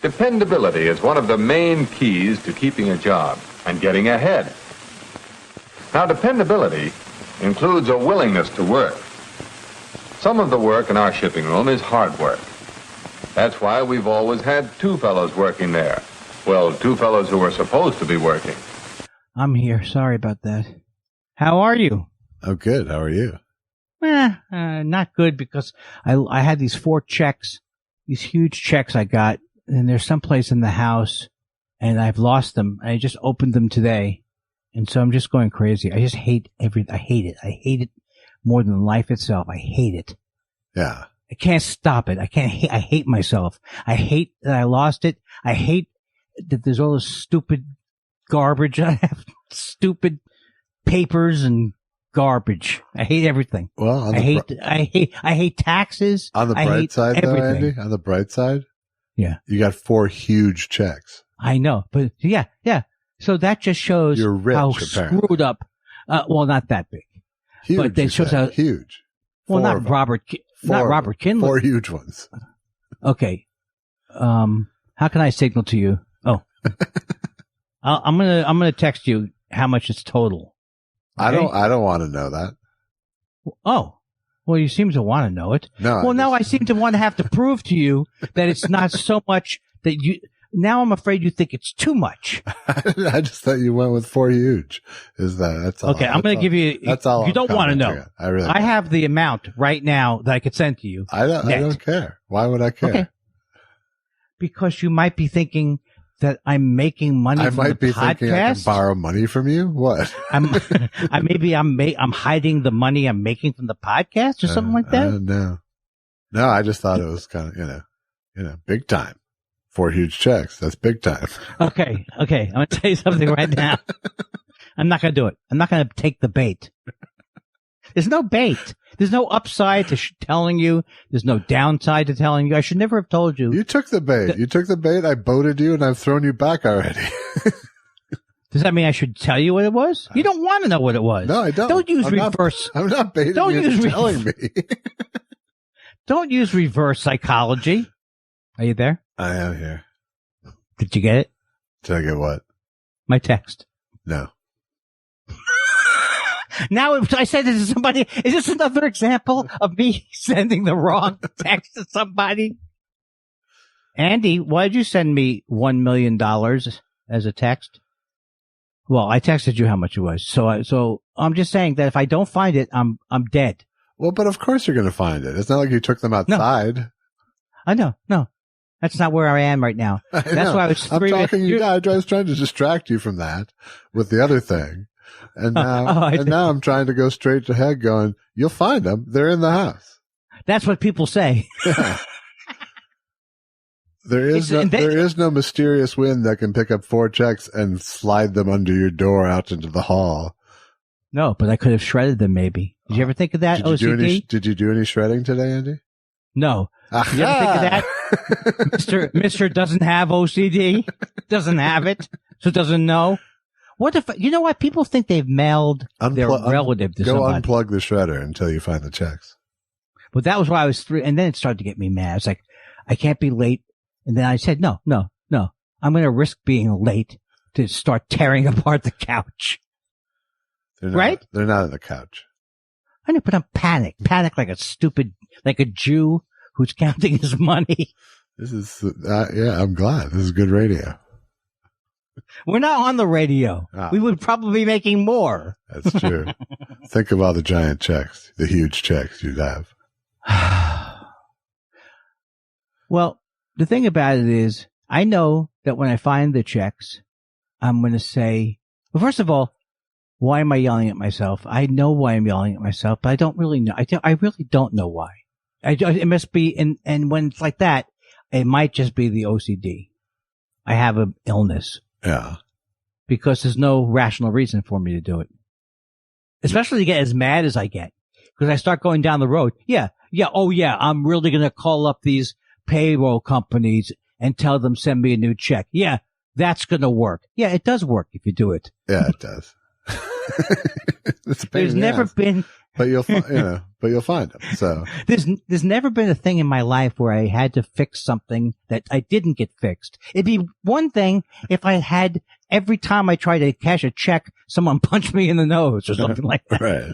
Dependability is one of the main keys to keeping a job and getting ahead. Now, dependability includes a willingness to work. Some of the work in our shipping room is hard work. That's why we've always had two fellows working there. Well, two fellows who were supposed to be working. I'm here. Sorry about that. How are you? Oh, good. How are you? Not good because I had these 4 checks, these huge checks I got, and they're someplace in the house, and I've lost them. I just opened them today, and so I'm just going crazy. I just hate everything. I hate it. I hate it more than life itself. I hate it. Yeah. I can't stop it. I hate myself. I hate that I lost it. I hate that there's all this stupid garbage. I have stupid papers and garbage. I hate everything. Well, I hate taxes. On the bright side, though, Andy, on the bright side, yeah, you got 4 huge checks. I know, but yeah. So that just shows you're rich, how apparently. screwed up. Well, not that big, huge, but it shows how huge. Well, not Robert Kindler. 4 huge ones. Okay. How can I signal to you? Oh, I'm gonna text you how much it's total. Okay? I don't want to know that. Oh, well, you seem to want to know it. No. Well, now I seem to want to have to prove to you that it's not so much that you. Now I'm afraid you think it's too much. I just thought you went with 4 huge. That's all. Okay, I'm going to give you. That's all. You don't want to know. I have the amount right now that I could send to you. I don't care. Why would I care? Okay. Because you might be thinking that I'm making money from the podcast. I might be thinking I can borrow money from you. What? I'm hiding the money I'm making from the podcast or something like that. No. I just thought it was kind of big time. 4 huge checks. That's big time. Okay. I'm going to tell you something right now. I'm not going to do it. I'm not going to take the bait. There's no bait. There's no upside to telling you. There's no downside to telling you. I should never have told you. You took the bait. You took the bait. I boated you, and I've thrown you back already. Does that mean I should tell you what it was? You don't want to know what it was. No, I don't. Don't use reverse. I'm not baiting you into telling me. Don't use reverse psychology. Are you there? I am here. Did you get it? Did I get what? My text. No. Now, if I said this to somebody, is this another example of me sending the wrong text to somebody? Andy, why did you send me $1 million as a text? Well, I texted you how much it was. So I'm just saying that if I don't find it, I'm dead. Well, but of course you're going to find it. It's not like you took them outside. No. I know. No. That's not where I am right now. That's why I was. I'm talking. I was trying to distract you from that with the other thing, and now, now I'm trying to go straight ahead, going, "You'll find them. They're in the house." That's what people say. Yeah. There is no mysterious wind that can pick up 4 checks and slide them under your door out into the hall. No, but I could have shredded them. Maybe. Did you ever think of that? OCD? Did you do any shredding today, Andy? No. Did you ever think of that? Mr. doesn't have OCD, doesn't have it, so doesn't know. What if, you know what? People think they've mailed their relative to somebody. Go unplug the shredder until you find the checks. But that was why I was and then it started to get me mad. It's like, I can't be late. And then I said, no. I'm going to risk being late to start tearing apart the couch. Right? They're not on the couch. I know, but I'm panic like a Jew who's counting his money. This is, I'm glad. This is good radio. We're not on the radio. Oh. We would probably be making more. That's true. Think of all the giant checks, the huge checks you'd have. Well, the thing about it is, I know that when I find the checks, I'm going to say, well, first of all, why am I yelling at myself? I know why I'm yelling at myself, but I don't really know. I really don't know why. It must be, and when it's like that, it might just be the OCD. I have an illness. Yeah. Because there's no rational reason for me to do it. Especially to get as mad as I get. Because I start going down the road. I'm really going to call up these payroll companies and tell them send me a new check. Yeah, that's going to work. Yeah, it does work if you do it. Yeah, it does. There's never been but you'll find them. So there's never been a thing in my life where I had to fix something that I didn't get fixed. It'd be one thing if I had every time I tried to cash a check, someone punched me in the nose or something like that. Right.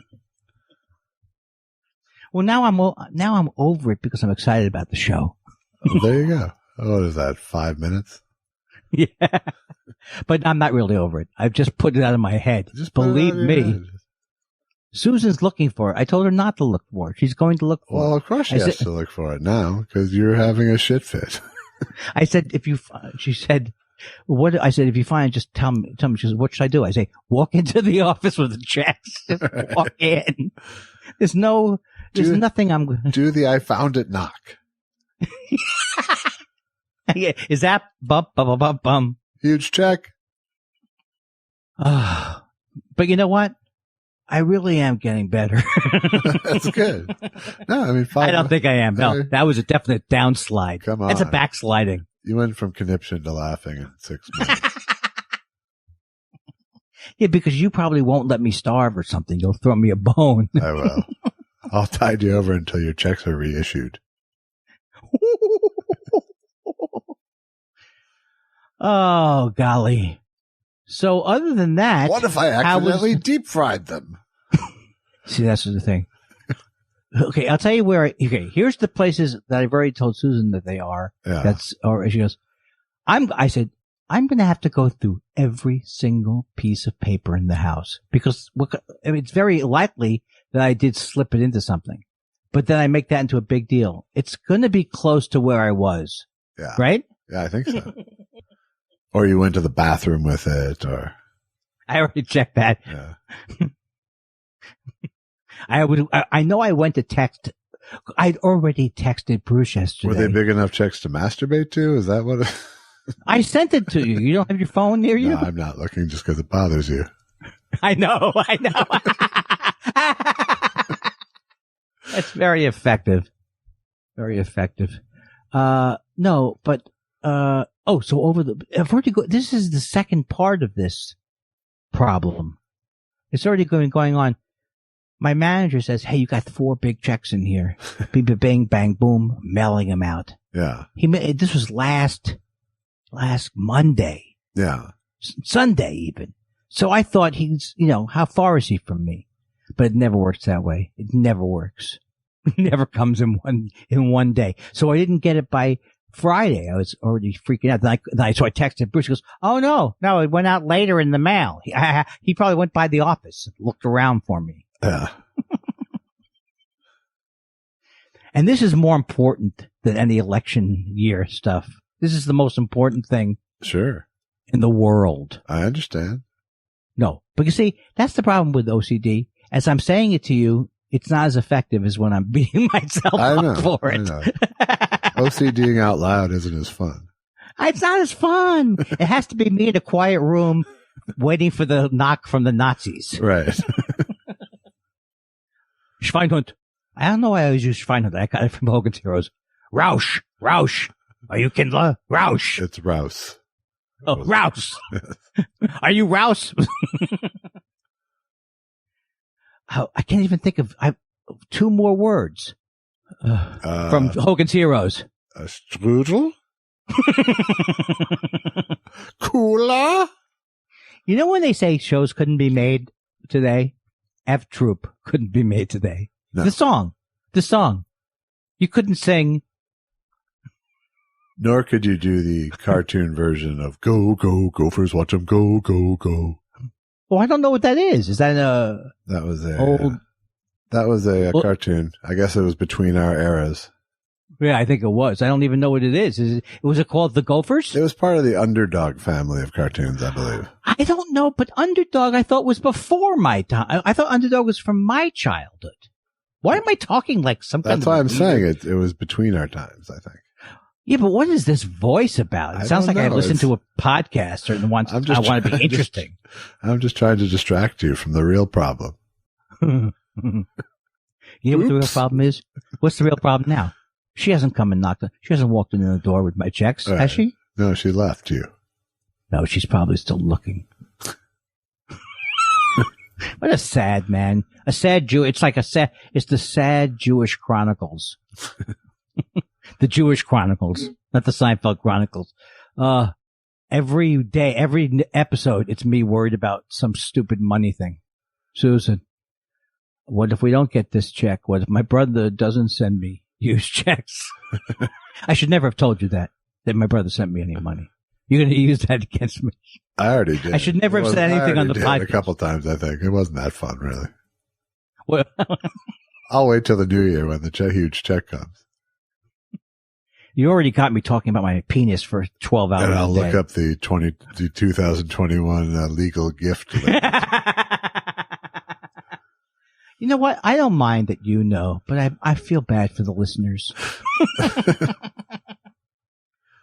Well, now I'm over it because I'm excited about the show. Oh, there you go. What is that? 5 minutes? Yeah. But I'm not really over it. I've just put it out of my head. Just believe me. Susan's looking for it. I told her not to look for it. She's going to look for it. Well, of course she has to look for it now because you're having a shit fit. I said, she said, what? I said, if you find it, just tell me. She says, what should I do? I say, walk into the office with the checks. Just walk in. There's nothing I'm going to do. The I found it knock. Yeah, is that bum? Huge check. But you know what? I really am getting better. That's good. No, I mean, I don't think I am. No, that was a definite downslide. Come on. That's a backsliding. You went from conniption to laughing in 6 months. Yeah, because you probably won't let me starve or something. You'll throw me a bone. I will. I'll tide you over until your checks are reissued. Oh, golly. So other than that. What if I accidentally deep fried them? See, that's the thing. Okay, I'll tell you where. Here's the places that I've already told Susan that they are. Yeah. She goes, I said, I'm going to have to go through every single piece of paper in the house because it's very likely that I did slip it into something, but then I make that into a big deal. It's going to be close to where I was. Yeah. Right? Yeah, I think so. Or you went to the bathroom with it, or I already checked that. Yeah. I know I went to text. I'd already texted Bruce yesterday. Were they big enough checks to masturbate to? Is that what? I sent it to you. You don't have your phone near you? No, I'm not looking just because it bothers you. I know. That's very effective. Very effective. No, but, this is the second part of this problem. It's already going on. My manager says, hey, you got 4 big checks in here. Beep, bang, bang, boom, mailing them out. Yeah. This was last Monday. Yeah. Sunday even. So I thought he's, how far is he from me? But it never works that way. It never works. It never comes in one day. So I didn't get it by Friday. I was already freaking out. So I texted Bruce. He goes, oh no, it went out later in the mail. He probably went by the office, looked around for me. Yeah. And this is more important than any election year stuff. This is the most important thing. Sure. In the world. I understand. No, but you see, that's the problem with OCD. As I'm saying it to you, it's not as effective as when I'm beating myself up for it. I know. OCDing out loud isn't as fun. It's not as fun. It has to be me in a quiet room waiting for the knock from the Nazis. Right. Schweinhund. I don't know why I always use Schweinhund. I got it from Hogan's Heroes. Rausch. Are you Kindler? Rausch. It's Rouse. Oh, Rouse. Are you Rouse? I can't even think of 2 more words from Hogan's Heroes. A strudel? Cooler? You know when they say shows couldn't be made today? F Troop couldn't be made today. No. The song. You couldn't sing. Nor could you do the cartoon version of Go, Go, Gophers, watch them go, go, go. Well, I don't know what that is. Is that That was a cartoon. I guess it was between our eras. Yeah, I think it was. I don't even know what it is. Was it called The Gophers? It was part of the Underdog family of cartoons, I believe. I don't know, but Underdog I thought was before my time. I thought Underdog was from my childhood. Why am I talking like some kind of... That's why I'm saying it was between our times, I think. Yeah, but what is this voice about? It sounds like I listened to a podcast and I want to be interesting. I'm just trying to distract you from the real problem. You know what the real problem is? What's the real problem now? She hasn't come and knocked on. She hasn't walked in the door with my checks, has she? No, she left you. No, she's probably still looking. What a sad man. A sad Jew. It's the sad Jewish Chronicles. The Jewish Chronicles, not the Seinfeld Chronicles. Every day, every episode, it's me worried about some stupid money thing. Susan, what if we don't get this check? What if my brother doesn't send me used checks? I should never have told you that my brother sent me any money. You're going to use that against me. I already did. I should never have said anything on the podcast. A couple times, I think. It wasn't that fun, really. Well, I'll wait till the new year when the huge check comes. You already got me talking about my penis for 12 hours. And I'll look up the 2021 legal gift limit. You know what? I don't mind that you know, but I feel bad for the listeners.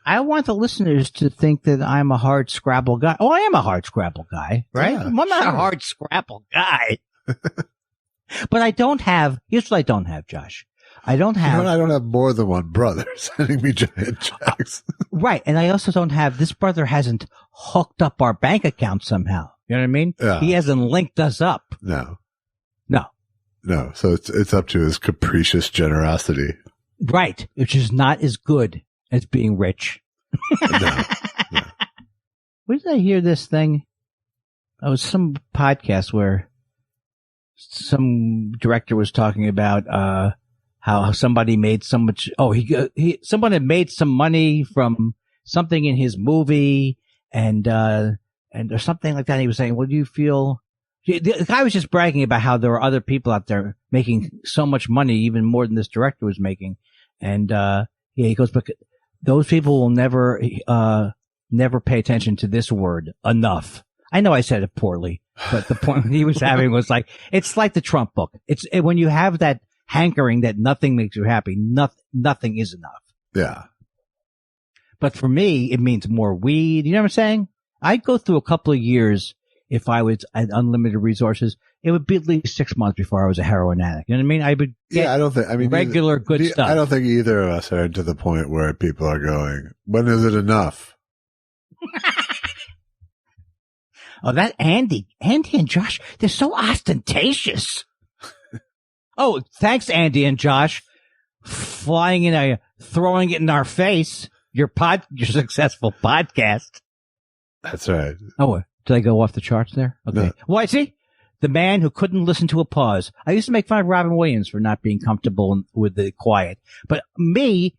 I want the listeners to think that I'm a hard Scrabble guy. Oh, I am a hard Scrabble guy, right? Yeah, I'm not a hard Scrabble guy. But I don't have, here's what I don't have, Josh. I don't have more than one brother sending me giant checks. Right. And I also don't have, this brother hasn't hooked up our bank account somehow. You know what I mean? Yeah. He hasn't linked us up. No. So it's up to his capricious generosity. Right. Which is not as good as being rich. No. Where did I hear this thing? It was some podcast where some director was talking about, how somebody made so much. Someone had made some money from something in his movie and or something like that. And he was saying, "Well, do you feel?" The guy was just bragging about how there were other people out there making so much money, even more than this director was making. And he goes, "But those people will never pay attention to this word enough." I know I said it poorly, but the point he was having was like, it's like the Trump book. When you have that hankering that nothing makes you happy, nothing is enough. Yeah. But for me, it means more weed. You know what I'm saying? I'd go through a couple of years if I had unlimited resources. It would be at least 6 months before I was a heroin addict. You know what I mean? I would get regular good stuff. I don't think either of us are to the point where people are going, when is it enough? Oh, that Andy and Josh, they're so ostentatious. Oh, thanks, Andy and Josh, throwing it in our face. Your successful podcast. That's right. Oh, did I go off the charts there? Okay. No. Well, I see. The man who couldn't listen to a pause. I used to make fun of Robin Williams for not being comfortable with the quiet, but me,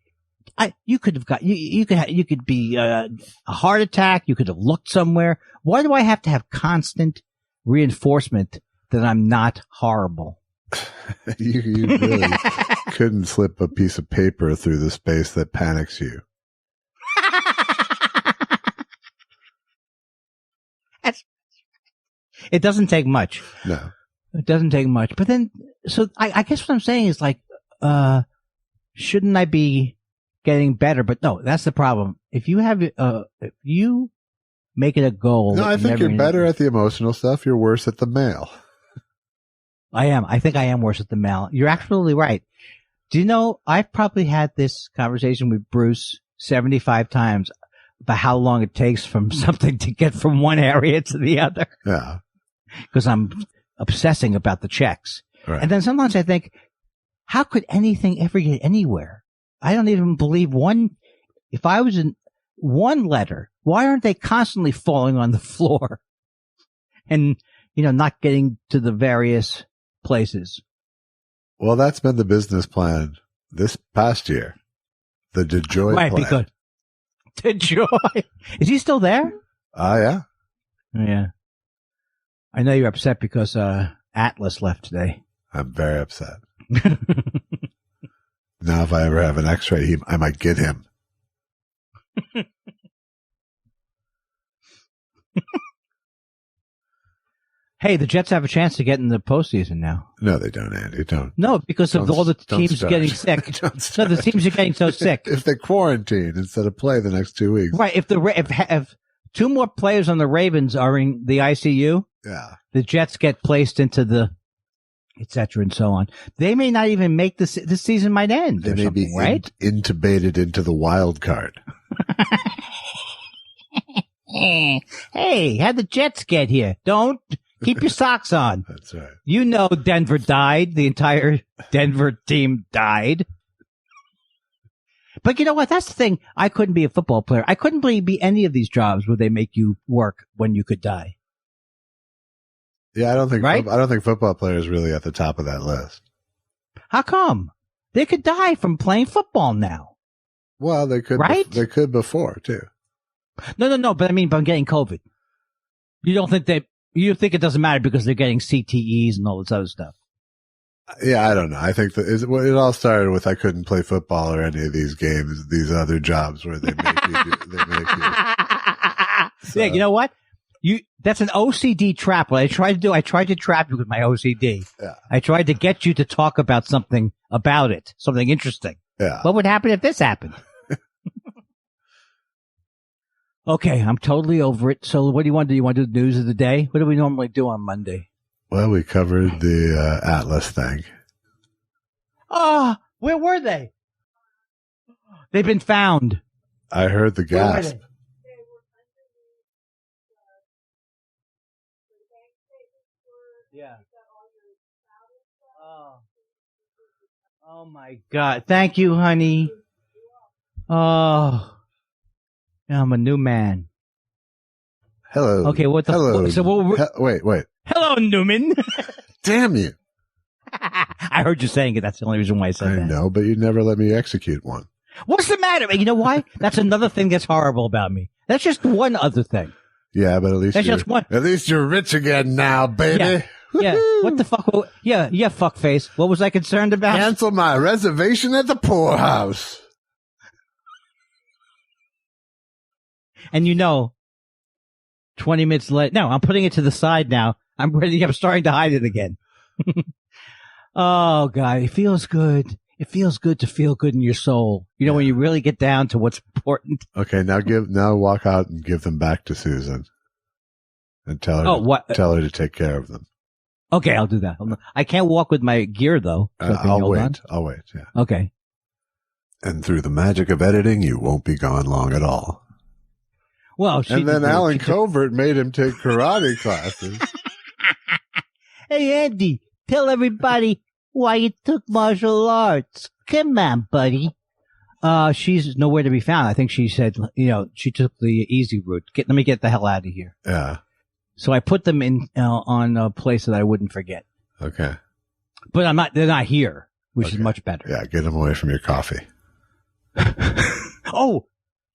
you could be a heart attack. You could have looked somewhere. Why do I have to have constant reinforcement that I'm not horrible? You really couldn't slip a piece of paper through the space that panics you. It doesn't take much. No. It doesn't take much. But then, so I guess what I'm saying is like, shouldn't I be getting better? But no, that's the problem. If you make it a goal. No, I think you're better at the emotional stuff. You're worse at the mail. I am. I think I am worse at the mail. You're absolutely right. Do you know, I've probably had this conversation with Bruce 75 times about how long it takes from something to get from one area to the other. Yeah. Because I'm obsessing about the checks. Right. And then sometimes I think, how could anything ever get anywhere? I don't even believe if I was in one letter, why aren't they constantly falling on the floor and, not getting to the various places? Well, that's been the business plan this past year. The DeJoy plan. Because DeJoy. Is he still there? Yeah. Yeah. I know you're upset because Atlas left today. I'm very upset. Now, if I ever have an X-ray, I might get him. Hey, the Jets have a chance to get in the postseason now. No, they don't, Andy. Don't. No, because of all the teams getting sick. No, the teams are getting so sick. If they quarantine instead of play the next 2 weeks. Right. If two more players on the Ravens are in the ICU, yeah, the Jets get placed into the et cetera and so on. They may not even make this season might end. They may be right? Intubated into the wild card. Hey, how'd the Jets get here? Don't Keep your socks on. That's right. You know Denver died. The entire Denver team died. But you know what? That's the thing. I couldn't be a football player. I couldn't be any of these jobs where they make you work when you could die. Yeah, I don't think right? I don't think football players really at the top of that list. How come? They could die from playing football now. Well, they could. Right? They could before too. No. But I mean, I'm getting COVID. You don't think you think it doesn't matter because they're getting CTEs and all this other stuff? Yeah, I don't know. I think that it all started with I couldn't play football or any of these games, these other jobs where they make you. So. Yeah, you know what? That's an OCD trap. What I tried to trap you with my OCD. Yeah. I tried to get you to talk about something interesting. Yeah. What would happen if this happened? Okay, I'm totally over it. So what do you want to do? You want to do the news of the day? What do we normally do on Monday? Well, we covered the Atlas thing. Oh, where were they? They've been found. I heard the gasp. Yeah. Oh my God. Thank you, honey. Oh, I'm a new man. Hello. Okay, what the Hello. So wait. Hello, Newman. Damn you. I heard you saying it. That's the only reason why I said that. I know, but you never let me execute one. What's the matter? You know why? That's another thing that's horrible about me. That's just one other thing. Yeah, but at least you're rich again now, baby. Yeah. What the fuck? Yeah, fuckface. What was I concerned about? Cancel my reservation at the poorhouse. And 20 minutes late. No, I'm putting it to the side now. I'm ready. I'm starting to hide it again. Oh, God. It feels good. It feels good to feel good in your soul. When you really get down to what's important. Okay, now walk out and give them back to Susan. And tell her, tell her to take care of them. Okay, I'll do that. I can't walk with my gear, though. So I'll wait. I'll wait, yeah. Okay. And through the magic of editing, you won't be gone long at all. Well, and then Alan Covert made him take karate classes. Hey, Andy, tell everybody why you took martial arts. Come on, buddy. She's nowhere to be found. I think she said, she took the easy route. Let me get the hell out of here. Yeah. So I put them in on a place that I wouldn't forget. Okay. But they're not here, which is much better. Yeah, get them away from your coffee. Oh,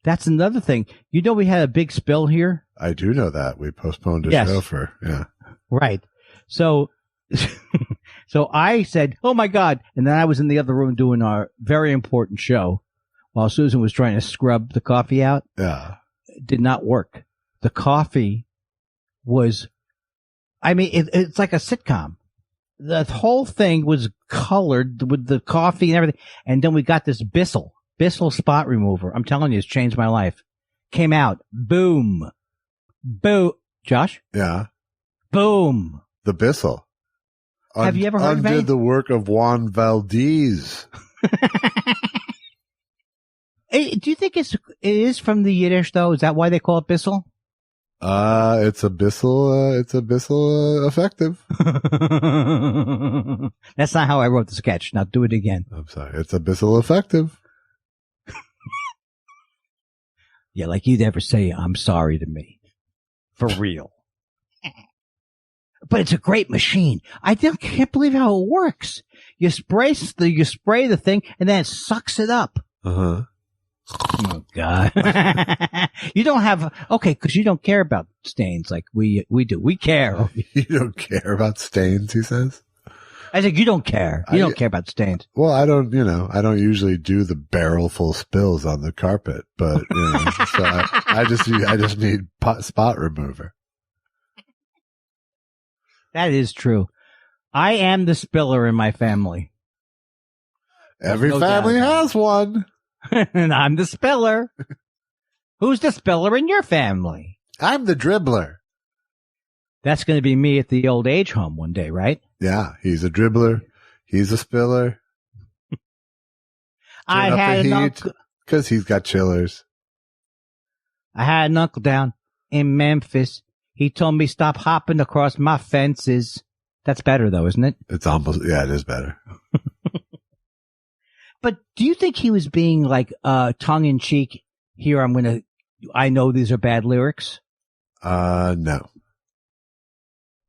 that's another thing. We had a big spill here. I do know that. We postponed a show for, yeah. Right. So I said, oh my God. And then I was in the other room doing our very important show while Susan was trying to scrub the coffee out. Yeah. It did not work. The coffee was, it's like a sitcom. The whole thing was colored with the coffee and everything. And then we got this Bissell spot remover. I'm telling you, it's changed my life. Came out. Boom. Josh? Yeah. Boom. The Bissell. Have you ever heard of it? Undid the work of Juan Valdez. Hey, do you think it is from the Yiddish, though? Is that why they call it Bissell? It's a Bissell effective. That's not how I wrote the sketch. Now do it again. I'm sorry. It's a Bissell effective. Yeah, like you'd ever say, I'm sorry to me. For real. But it's a great machine. I can't believe how it works. You spray the thing and then it sucks it up. Uh-huh. Oh God. You don't have, cause you don't care about stains like we do. We care. You don't care about stains, he says. I said, you don't care. You don't care about stains. Well, I don't usually do the barrel full spills on the carpet, but, so I just need spot remover. That is true. I am the spiller in my family. Every family has one. And I'm the spiller. Who's the spiller in your family? I'm the dribbler. That's going to be me at the old age home one day, right? Yeah, he's a dribbler. He's a spiller. I had an uncle because he's got chillers. I had an uncle down in Memphis. He told me stop hopping across my fences. That's better though, isn't it? It's almost, yeah, it is better. But do you think he was being like, tongue in cheek? Here, I know these are bad lyrics. No.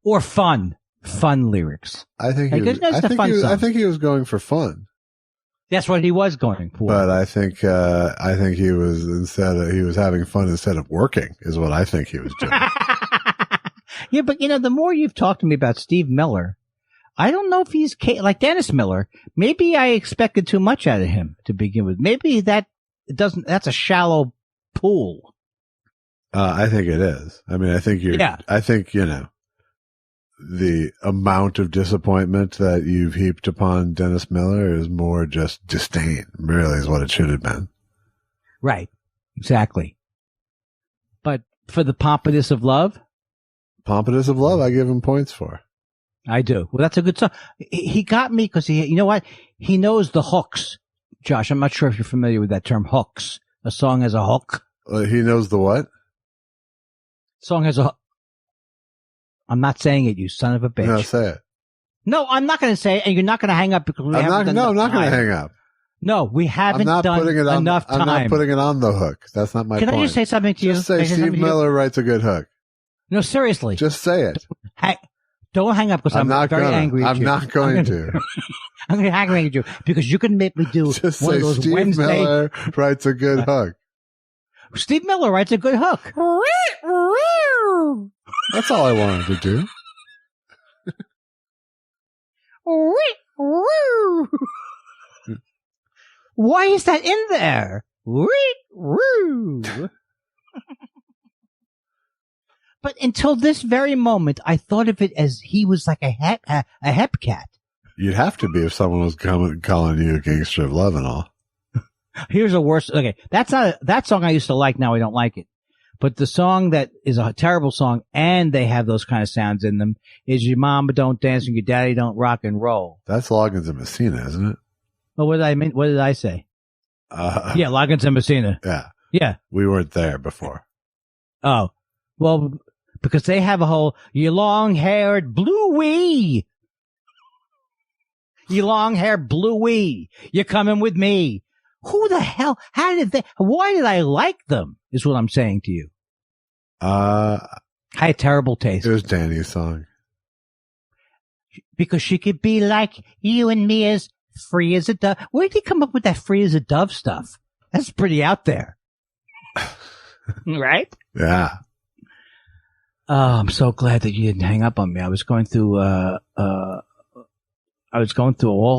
Or fun lyrics. I think he was going for fun. That's what he was going for. But I think he was having fun instead of working is what I think he was doing. Yeah, but the more you've talked to me about Steve Miller, I don't know if he's like Dennis Miller. Maybe I expected too much out of him to begin with. Maybe that's a shallow pool. I think it is. I mean, I think the amount of disappointment that you've heaped upon Dennis Miller is more just disdain, really, is what it should have been. Right. Exactly. But for the Pompous of Love? Pompous of Love, I give him points for. I do. Well, that's a good song. He got me because you know what? He knows the hooks. Josh, I'm not sure if you're familiar with that term, hooks. A song has a hook. He knows the what? Song has a hook. I'm not saying it, you son of a bitch. No, say it. No, I'm not going to say it, and you're not going to hang up because we haven't done I'm not going to hang up. No, we haven't done enough time. I'm not putting it on the hook. That's not my point. Can I just say something to you? Just say Steve Miller writes a good hook. No, seriously. Just say it. Don't hang up because I'm very angry at you. I'm not going to. I'm going to hang angry at you because you can make me do just one say of those Steve Wednesday. Miller writes a good hook. Steve Miller writes a good hook. That's all I wanted to do. Why is that in there? But until this very moment, I thought of it as he was like a hep cat. You'd have to be if someone was calling you a gangster of love and all. Here's a worse. Okay, that song I used to like. Now I don't like it. But the song that is a terrible song, and they have those kind of sounds in them, is "Your Mama Don't Dance and Your Daddy Don't Rock and Roll." That's Loggins and Messina, isn't it? Well, what did I mean? What did I say? Yeah, Loggins and Messina. Yeah. Yeah. We weren't there before. Oh, well, because they have a whole, you long-haired Bluey. You long-haired Bluey. You're coming with me. Who the hell? Why did I like them? Is what I'm saying to you. I had terrible taste. It was Danny's song. Because she could be like you and me, as free as a dove. Where did he come up with that free as a dove stuff? That's pretty out there. Right? Yeah. Oh, I'm so glad that you didn't hang up on me. I was going through all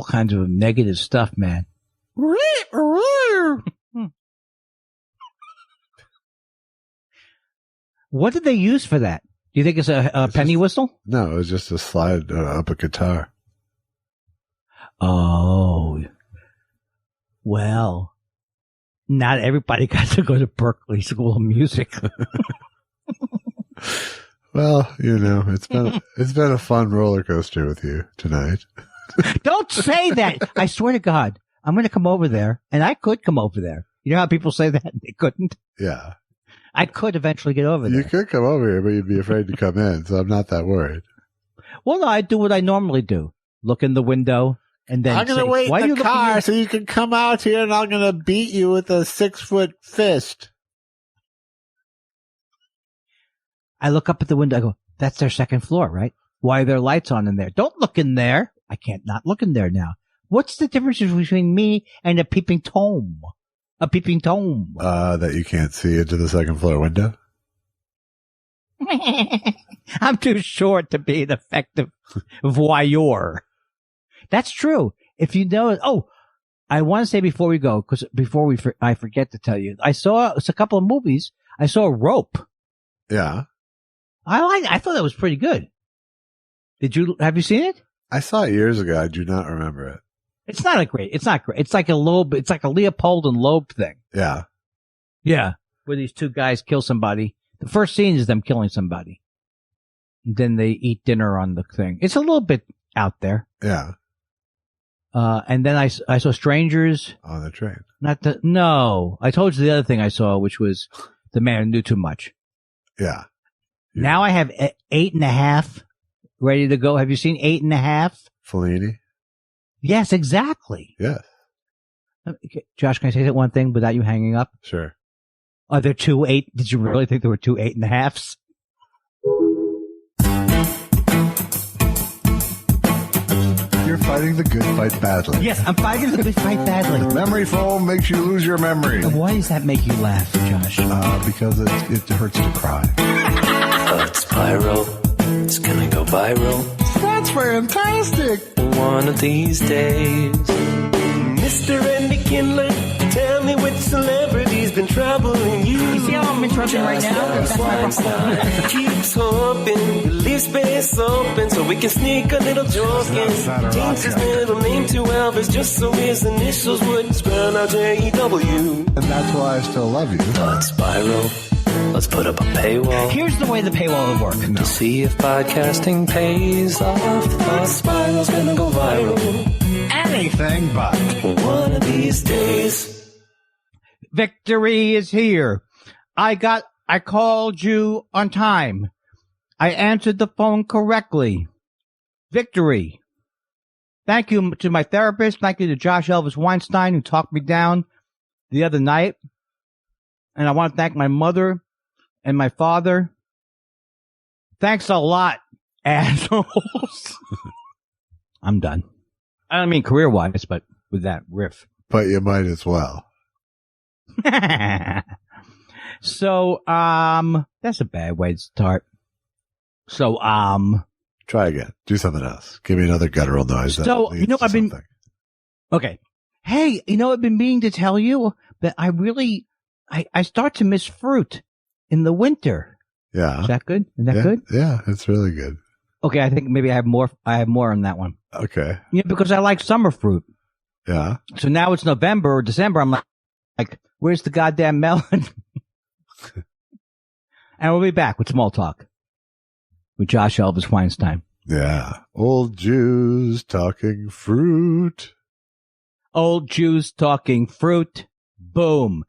kinds of negative stuff, man. What did they use for that? Do you think it's a penny whistle? No, it was just a slide up a guitar. Oh. Well, not everybody got to go to Berkeley School of Music. Well, it's been a fun roller coaster with you tonight. Don't say that. I swear to God, I'm going to come over there, and I could come over there. You know how people say that and they couldn't? Yeah. I could eventually get over there. You could come over here, but you'd be afraid to come in, so I'm not that worried. Well, no, I do what I normally do. Look in the window and then I'm going to wait in the car so you can come out here and I'm going to beat you with a 6-foot fist. I look up at the window. I go, that's their second floor, right? Why are there lights on in there? Don't look in there. I can't not look in there now. What's the difference between me and a peeping Tom? A peeping Tom. That you can't see into the second floor window? I'm too short to be an effective voyeur. That's true. If you know, I want to say before we go, because I forget to tell you, it's a couple of movies. I saw Rope. Yeah. I thought that was pretty good. Have you seen it? I saw it years ago. I do not remember it. It's not great. It's like a Leopold and Loeb thing. Yeah. Yeah. Where these two guys kill somebody. The first scene is them killing somebody. And then they eat dinner on the thing. It's a little bit out there. Yeah. And then I saw Strangers. On the train. No. I told you the other thing I saw, which was The Man Who Knew Too Much. Yeah. Now I have 8.5 ready to go. Have you seen 8.5? Fellini? Yes, exactly. Yes. Josh, can I say that one thing without you hanging up? Sure. Are there 2 8? Did you really think there were 2 8.5s? You're fighting the good fight badly. Yes, I'm fighting the good fight badly. Memory foam makes you lose your memory. And why does that make you laugh, Josh? Because it hurts to cry. It's viral. It's gonna go viral. That's fantastic. One of these days. Mr. Andy Kindler, tell me which celebrity's been troubling you. You see how I'm in trouble right now? That's my Weinstein keeps hoping, leaves space open so we can sneak a little joke in. Change his middle name to Elvis just so his initials would spell out J-E-W. And that's why I still love you. Let's spiral. Let's put up a paywall. Here's the way the paywall would work. To see if podcasting pays off. Thought Spiral's gonna go viral. Anything but. One of these days. Victory is here. I called you on time. I answered the phone correctly. Victory. Thank you to my therapist. Thank you to Josh Elvis Weinstein who talked me down the other night. And I want to thank my mother and my father. Thanks a lot, assholes. I'm done. I don't mean career-wise, but with that riff. But you might as well. So, that's a bad way to start. So, try again. Do something else. Give me another guttural noise. So, you know, okay. Hey, you know, I've been meaning to tell you that I start to miss fruit in the winter. Yeah. Is that good? Is that good? Yeah, it's really good. Okay, I think maybe I have more on that one. Okay. Yeah, because I like summer fruit. Yeah. So now it's November or December. I'm like, where's the goddamn melon? And we'll be back with Small Talk with Josh Elvis Weinstein. Yeah. Old Jews talking fruit. Old Jews talking fruit. Boom.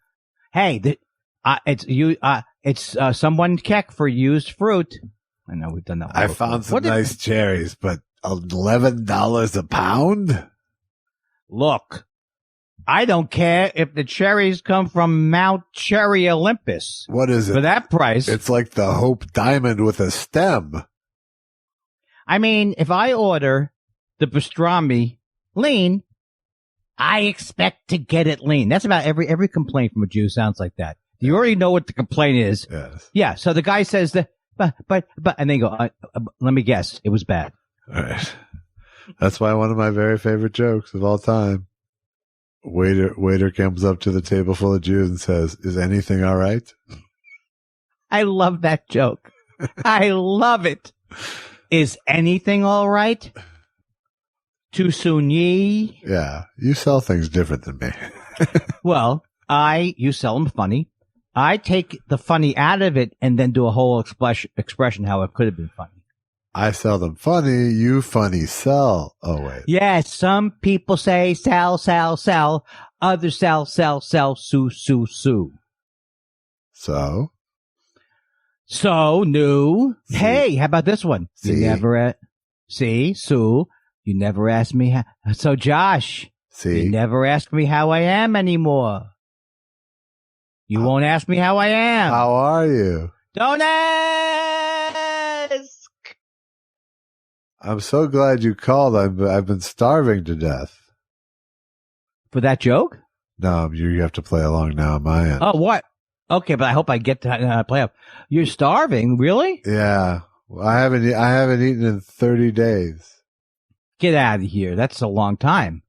Hey, it's someone keck for used fruit. I know we've done that one I before. found some nice cherries, but $11 a pound? Look, I don't care if the cherries come from Mount Cherry Olympus. What is it? For that price. It's like the Hope Diamond with a stem. I mean, if I order the pastrami lean, I expect to get it lean. That's about every complaint from a Jew sounds like that. You already know what the complaint is. Yes. Yeah. So the guy says that, but, and they go, let me guess. It was bad. All right. That's why one of my very favorite jokes of all time. Waiter comes up to the table full of Jews and says, "Is anything all right?" I love that joke. I love it. Is anything all right? Too soon ye? Yeah. You sell things different than me. Well, you sell them funny. I take the funny out of it and then do a whole expression how it could have been funny. I sell them funny. You funny sell. Oh, wait. Yes, some people say sell, sell, sell. Others sell, sell, sell, sue, sue, sue. So, new. See. Hey, how about this one? See? Sue, you never asked me how. So, Josh, you never ask me how I am anymore. You won't ask me how I am. How are you? Don't ask. I'm so glad you called. I've been starving to death. For that joke? No, you have to play along now on my end. Oh, what? Okay, but I hope I get to play up. You're starving, really? Yeah. I haven't eaten in 30 days. Get out of here. That's a long time.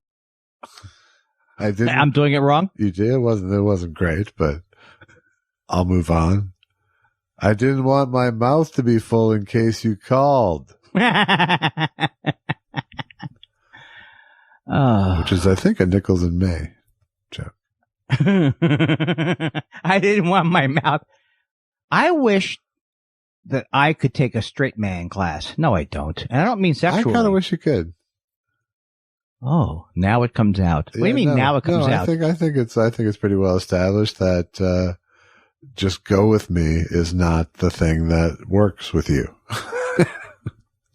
I didn't. I'm doing it wrong? You did. It wasn't great, but I'll move on. I didn't want my mouth to be full in case you called. Which is, I think, a Nichols and May joke. I didn't want my mouth. I wish that I could take a straight man class. No, I don't. And I don't mean sexually. I kind of wish you could. Oh, now it comes out. What do you mean now it comes out? I think it's pretty well established that just go with me is not the thing that works with you.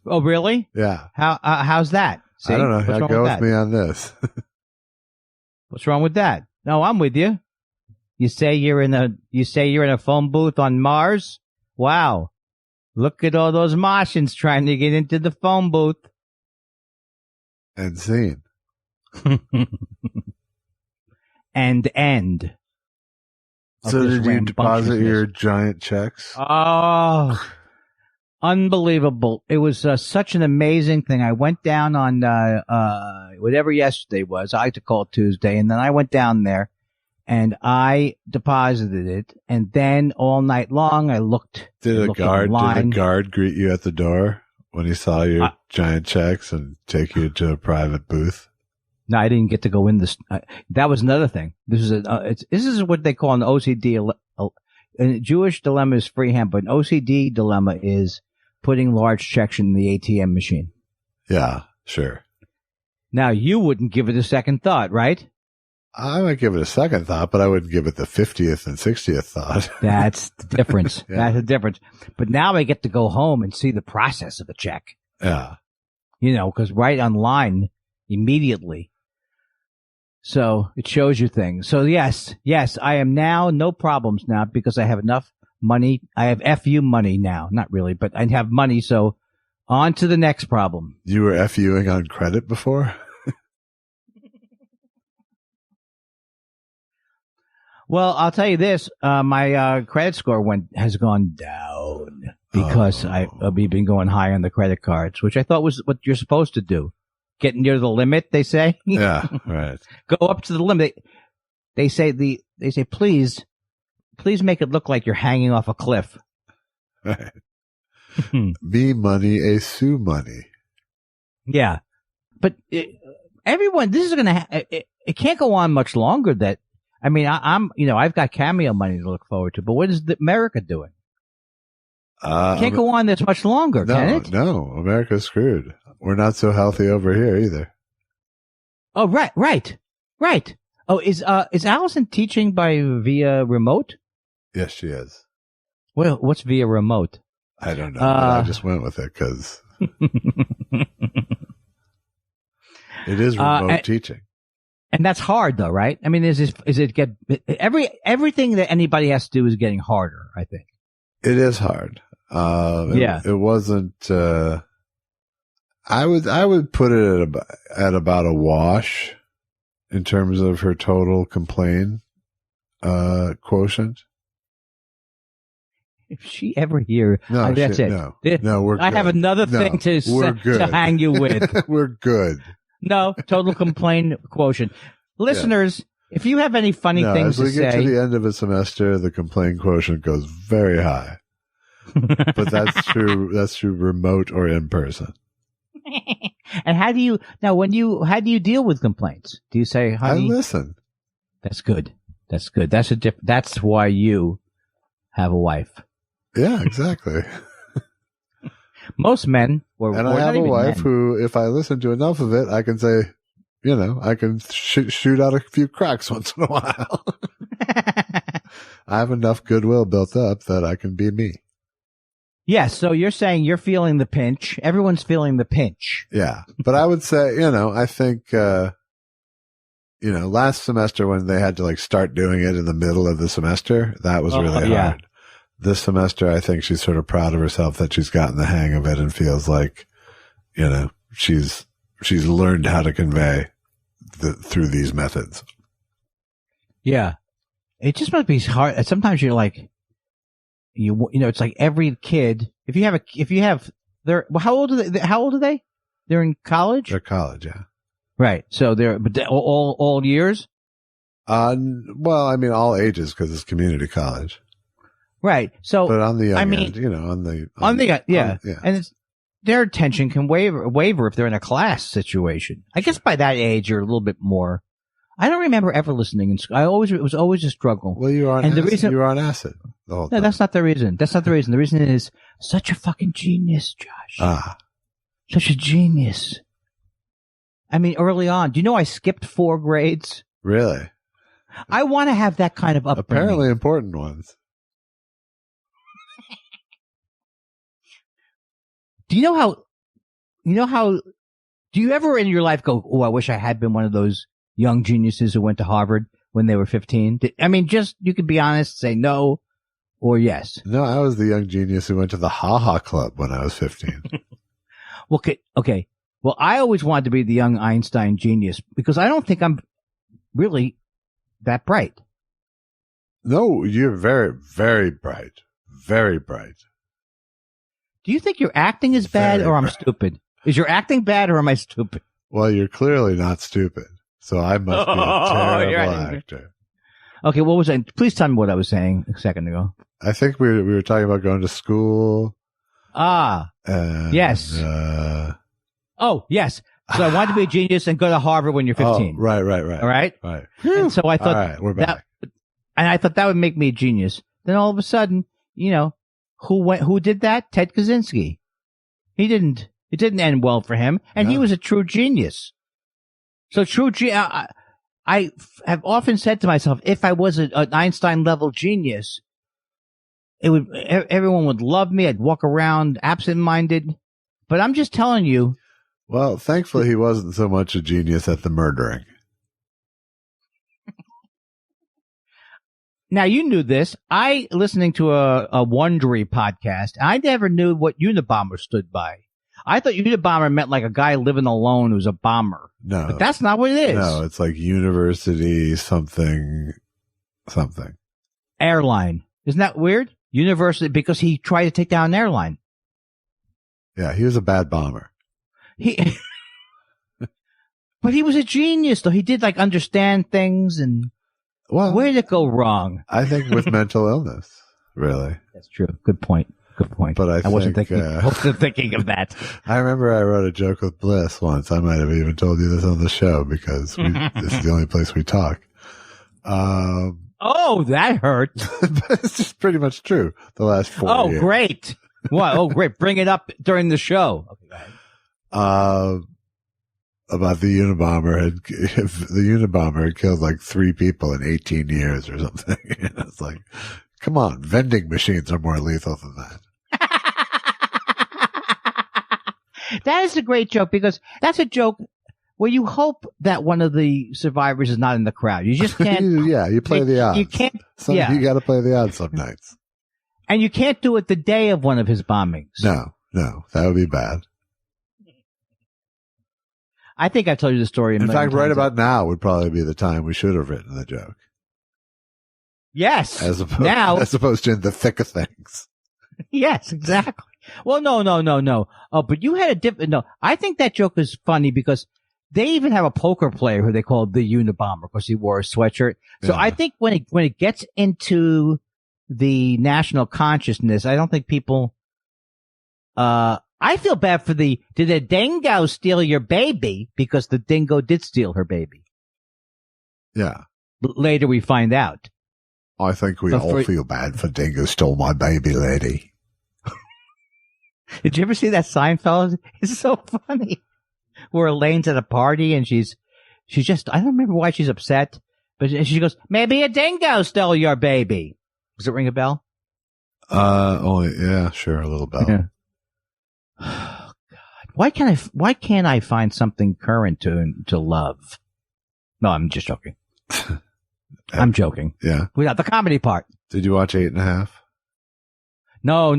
Oh, really? Yeah. How's that? See? I don't know. Go with me on this. What's wrong with that? No, I'm with you. You say you're in a phone booth on Mars? Wow. Look at all those Martians trying to get into the phone booth. And seen. And end. So did you deposit your giant checks? Oh, unbelievable. It was such an amazing thing. I went down on whatever yesterday was. I like to call it Tuesday. And then I went down there and I deposited it. And then all night long I looked. Did a guard greet you at the door when he saw your giant checks and take you to a private booth? No, I didn't get to go in this. That was another thing. This is what they call an OCD. A Jewish dilemma is freehand, but an OCD dilemma is putting large checks in the ATM machine. Yeah, sure. Now, you wouldn't give it a second thought, right? I might give it a second thought, but I wouldn't give it the 50th and 60th thought. That's the difference. Yeah. That's the difference. But now I get to go home and see the process of a check. Yeah. You know, because right online immediately. So it shows you things. So yes, I am now no problems now because I have enough money. I have FU money now. Not really, but I have money. So on to the next problem. You were FUing on credit before? Well, I'll tell you this. My credit score has gone down because we've been going high on the credit cards, which I thought was what you're supposed to do. Get near the limit, they say. Yeah, right. Go up to the limit. They say please make it look like you're hanging off a cliff. Right. Me money, a Sue money. Yeah, but everyone, this is gonna. It can't go on much longer. I've got Cameo money to look forward to, but what is America doing? It can't go on this much longer, can it? No, America's screwed. We're not so healthy over here either. Oh, right. Oh, is Allison teaching via remote? Yes, she is. Well, what's via remote? I don't know. But I just went with it because it is remote teaching. And that's hard, though, right? I mean, everything that anybody has to do is getting harder, I think. It is hard. It wasn't. I would put it at about a wash in terms of her total complaint quotient. If she ever hears, that's it. No, we're good. I have another thing to hang you with. We're good. No, total complaint quotient. Listeners, if you have any funny things to say. As we get to the end of a semester, the complaint quotient goes very high. But that's true. That's true remote or in person. And how do you deal with complaints? Do you say, honey? I listen. That's good. That's why you have a wife. Yeah, exactly. Most men, and I have a wife who, if I listen to enough of it, I can say, I can shoot out a few cracks once in a while. I have enough goodwill built up that I can be me. Yes, so you're saying you're feeling the pinch. Everyone's feeling the pinch. Yeah, but I would say, I think, last semester when they had to start doing it in the middle of the semester, that was really hard. This semester, I think she's sort of proud of herself that she's gotten the hang of it and feels like, she's learned how to convey through these methods. Yeah. It just must be hard. Sometimes you're like, it's like every kid, how old are they? They're in college? They're college, yeah. Right. So but all years? Well, I mean, all ages because it's community college. Right. So, but on the young end, yeah. And their attention can waver if they're in a class situation. I guess by that age, you're a little bit more. I don't remember ever listening in school. It was always a struggle. Well, you were on acid the whole time. No, that's not the reason. The reason is such a fucking genius, Josh. Such a genius. I mean, early on, do you know I skipped 4 grades? Really? I want to have that kind of upbringing. Apparently important ones. Do you know how, do you ever in your life go, oh, I wish I had been one of those young geniuses who went to Harvard when they were 15? I mean, just, you could be honest, say no or yes. No, I was the young genius who went to the Ha Ha Club when I was 15. Well, okay. Well, I always wanted to be the young Einstein genius because I don't think I'm really that bright. No, you're very, very bright. Very bright. Do you think your acting is bad Very or I'm bright. stupid? Is your acting bad or am I stupid? Well, you're clearly not stupid. So I must be a terrible right. actor. Okay, what was I? Please tell me what I was saying a second ago. I think we were talking about going to school. Yes. Oh, yes. So I wanted to be a genius and go to Harvard when you're 15. Oh, right. All right? Right. And so I thought, all right, we're back. and I thought that would make me a genius. Then all of a sudden, who did that? Ted Kaczynski. It didn't end well for him. And he was a true genius. So I have often said to myself, if I was an Einstein level genius, everyone would love me. I'd walk around absent-minded. But I'm just telling you. Well, thankfully he wasn't so much a genius at the murdering. Now, you knew this. Listening to a Wondery podcast, I never knew what Unabomber stood by. I thought Unabomber meant like a guy living alone who's a bomber. No. But that's not what it is. No, it's like university something. Airline. Isn't that weird? University, because he tried to take down an airline. Yeah, he was a bad bomber. But he was a genius, though. He did like understand things and where did it go wrong? I think with mental illness, really. That's true. Good point. But I wasn't thinking of that. I remember I wrote a joke with Bliss once. I might have even told you this on the show because this is the only place we talk. Oh, that hurt. But it's just pretty much true. The last 4 years. Great. What? Oh, great. Bring it up during the show. Okay, go ahead. About the Unabomber the Unabomber had killed like 3 people in 18 years or something. And it's like, come on, vending machines are more lethal than that. That is a great joke because that's a joke where you hope that one of the survivors is not in the crowd. You just can't. You play the odds. You can't. You got to play the odds some nights. And you can't do it the day of one of his bombings. No, that would be bad. I think I told you the story. In fact, right about now would probably be the time we should have written the joke. Yes. As opposed to in the thick of things. Yes, exactly. Well, no. Oh, but you had a different. No, I think that joke is funny because they even have a poker player who they call the Unabomber because he wore a sweatshirt. So I think when it gets into the national consciousness, I don't think people. I feel bad for did a dingo steal your baby? Because the dingo did steal her baby. Yeah. Later we find out. I think we all feel bad for dingo stole my baby lady. Did you ever see that Seinfeld? It's so funny. Where Elaine's at a party and she's just, I don't remember why she's upset, but she goes, maybe a dingo stole your baby. Does it ring a bell? Yeah, sure. A little bell. Yeah. Oh, God. Why can't I find something current to love? No, I'm just joking. I'm joking. Yeah. Without the comedy part. Did you watch 8.5? No,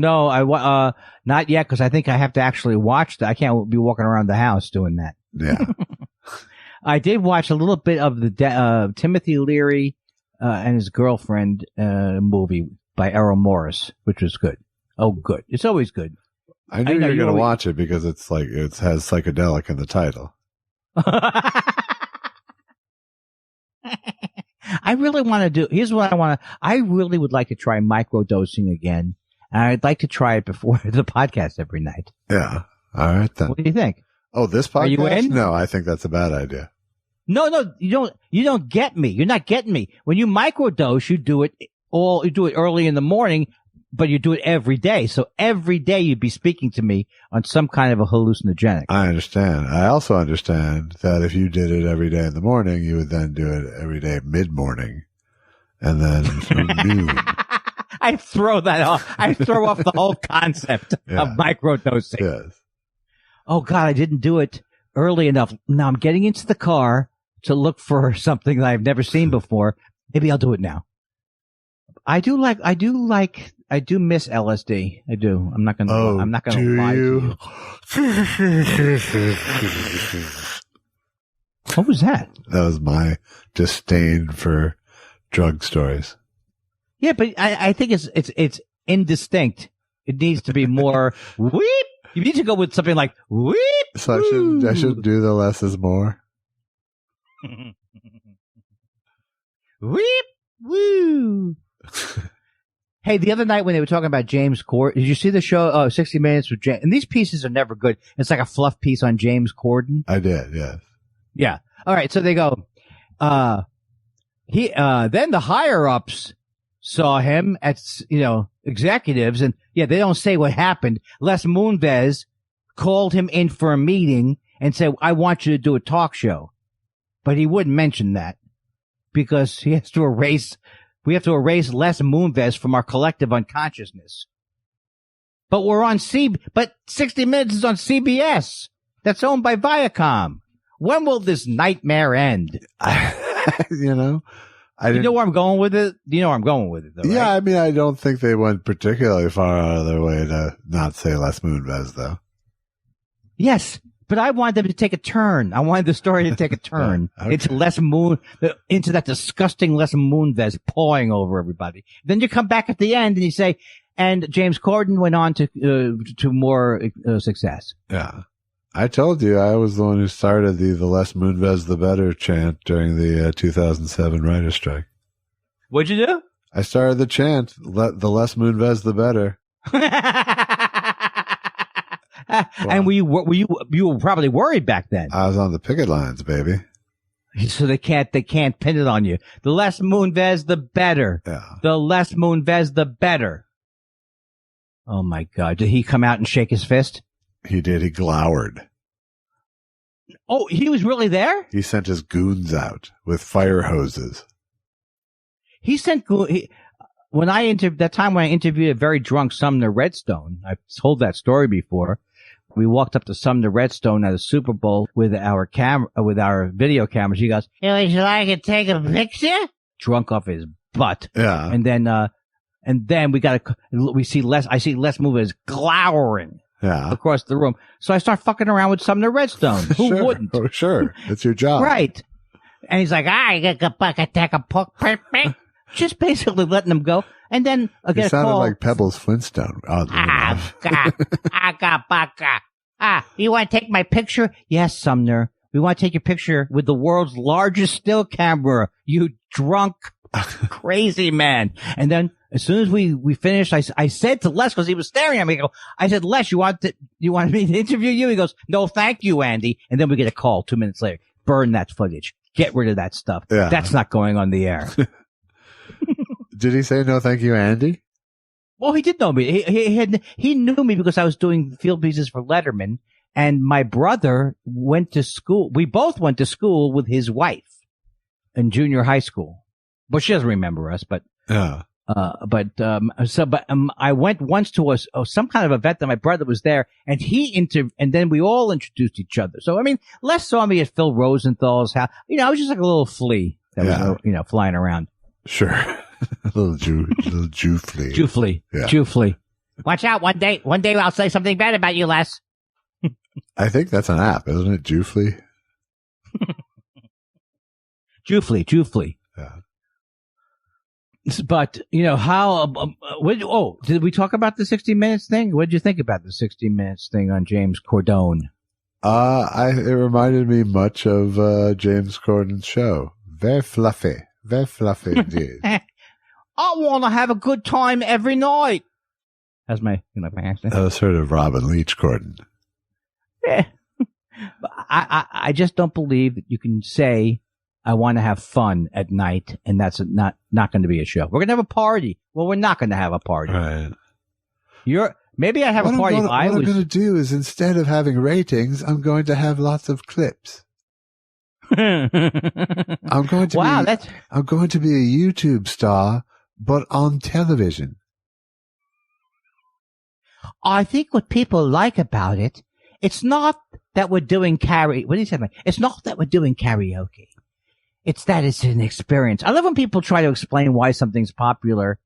not yet, because I think I have to actually watch that. I can't be walking around the house doing that. Yeah. I did watch a little bit of the Timothy Leary and his girlfriend movie by Errol Morris, which was good. Oh, good. It's always good. I knew you were going to watch it because it's like it has psychedelic in the title. I really want to do. Here's what I want to. I really would like to try microdosing again. And I'd like to try it before the podcast every night. Yeah. All right then. What do you think? Oh, this podcast? Are you in? No, I think that's a bad idea. No, you don't get me. You're not getting me. When you microdose, you do it early in the morning, but you do it every day. So every day you'd be speaking to me on some kind of a hallucinogenic. I understand. I also understand that if you did it every day in the morning, you would then do it every day mid-morning and then from noon. I throw that off. I throw off the whole concept of microdosing. Yes. oh God, I didn't do it early enough. Now I'm getting into the car to look for something that I've never seen before. Maybe I'll do it now. I do miss LSD. I do. I'm not gonna lie to you. What was that? That was my disdain for drug stories. Yeah, but I think it's indistinct. It needs to be more weep. You need to go with something like weep. So I should do the less is more. Weep woo. Hey, the other night when they were talking about James Corden, did you see the show 60 Minutes with James? And these pieces are never good. It's like a fluff piece on James Corden. I did, yes. Yeah. All right. So they go, then the higher ups saw him at, executives, and they don't say what happened. Les Moonves called him in for a meeting and said, I want you to do a talk show. But he wouldn't mention that because we have to erase Les Moonves from our collective unconsciousness. But but 60 Minutes is on CBS. That's owned by Viacom. When will this nightmare end? You know where I'm going with it? You know where I'm going with it, though, yeah, right? I mean, I don't think they went particularly far out of their way to not say Les Moonves, though. Yes, but I wanted them to take a turn. I wanted the story to take a turn Okay. into that disgusting Les Moonves pawing over everybody. Then you come back at the end and you say, and James Corden went on to more success. Yeah. I told you I was the one who started the less Moonves the better chant during the 2007 writer's strike. What'd you do? I started the chant, the less Moonves the better. And you were probably worried back then. I was on the picket lines, baby. So they can't pin it on you. The less Moonves the better. Yeah. The less Moonves the better. Oh my God. Did he come out and shake his fist? He did. He glowered. Oh, he was really there? He sent his goons out with fire hoses. He sent when I interviewed a very drunk Sumner Redstone. I've told that story before. We walked up to Sumner Redstone at a Super Bowl with our video cameras. He goes, "Would you like to take a picture?" Drunk off his butt. Yeah. And then I see Les Moonves glowering. Yeah. Across the room. So I start fucking around with Sumner Redstone. Who Sure. wouldn't? Oh, sure. It's your job. Right. And he's like, I take a puck. Just basically letting him go. And then I get He a sounded call. like Pebbles Flintstone. You want to take my picture? Yes, Sumner. We want to take your picture with the world's largest still camera. You drunk, crazy man. And then as soon as we finished, I said to Les, because he was staring at me, I said, Les, you want me to interview you? He goes, no, thank you, Andy. And then we get a call 2 minutes later. Burn that footage. Get rid of that stuff. Yeah. That's not going on the air. Did he say no thank you, Andy? Well, he did know me. He knew me because I was doing field pieces for Letterman, and my brother went to school. We both went to school with his wife in junior high school. But she doesn't remember us, but Yeah. I went once to some kind of event that my brother was there, and and then we all introduced each other. So, I mean, Les saw me at Phil Rosenthal's house. I was just like a little flea that was, flying around. Sure. a little Jew flea. Jew flea. Yeah. Jew flea. Watch out. One day I'll say something bad about you, Les. I think that's an app, isn't it? Jew flea? Jew flea. Yeah. But, did we talk about the 60 Minutes thing? What did you think about the 60 Minutes thing on James Cordone? It reminded me much of James Corden's show. Very fluffy indeed. I want to have a good time every night. That's my accent. That was sort of Robin Leach Corden. Yeah. I just don't believe that you can say, I want to have fun at night, and that's not going to be a show. We're going to have a party. Well, we're not going to have a party. Right. Maybe I have a party. What I'm going to do is, instead of having ratings, I'm going to have lots of clips. I'm going to be a YouTube star, but on television. I think what people like about it It's not that we're doing what do you say? It's not that we're doing karaoke. It's that it's an experience. I love when people try to explain why something's popular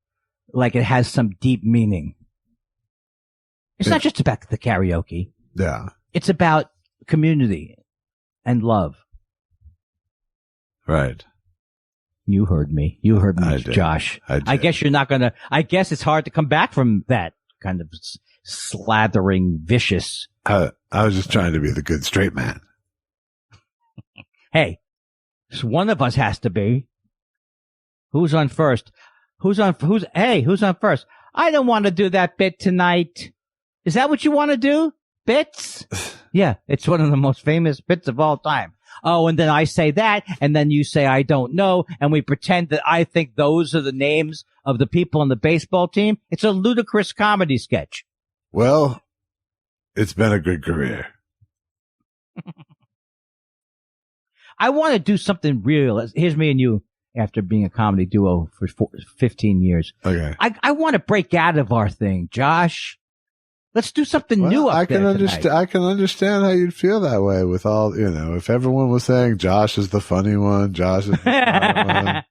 like it has some deep meaning. It's not just about the karaoke. Yeah. It's about community and love. Right. You heard me. You heard me, I did. Josh. I did. I guess you're not gonna, I guess it's hard to come back from that kind of slathering, vicious. I was just trying to be the good straight man. Hey, one of us has to be. Who's on first? Who's on first? I don't want to do that bit tonight. Is that what you want to do? Bits? Yeah, it's one of the most famous bits of all time. Oh, and then I say that, and then you say I don't know, and we pretend that I think those are the names of the people on the baseball team. It's a ludicrous comedy sketch. Well, it's been a good career. I want to do something real. Here's me and you after being a comedy duo for 15 years. Okay. I want to break out of our thing, Josh. Let's do something new up I can there understand. tonight. I can understand how you'd feel that way with all, if everyone was saying Josh is the funny one, Josh is the funny one.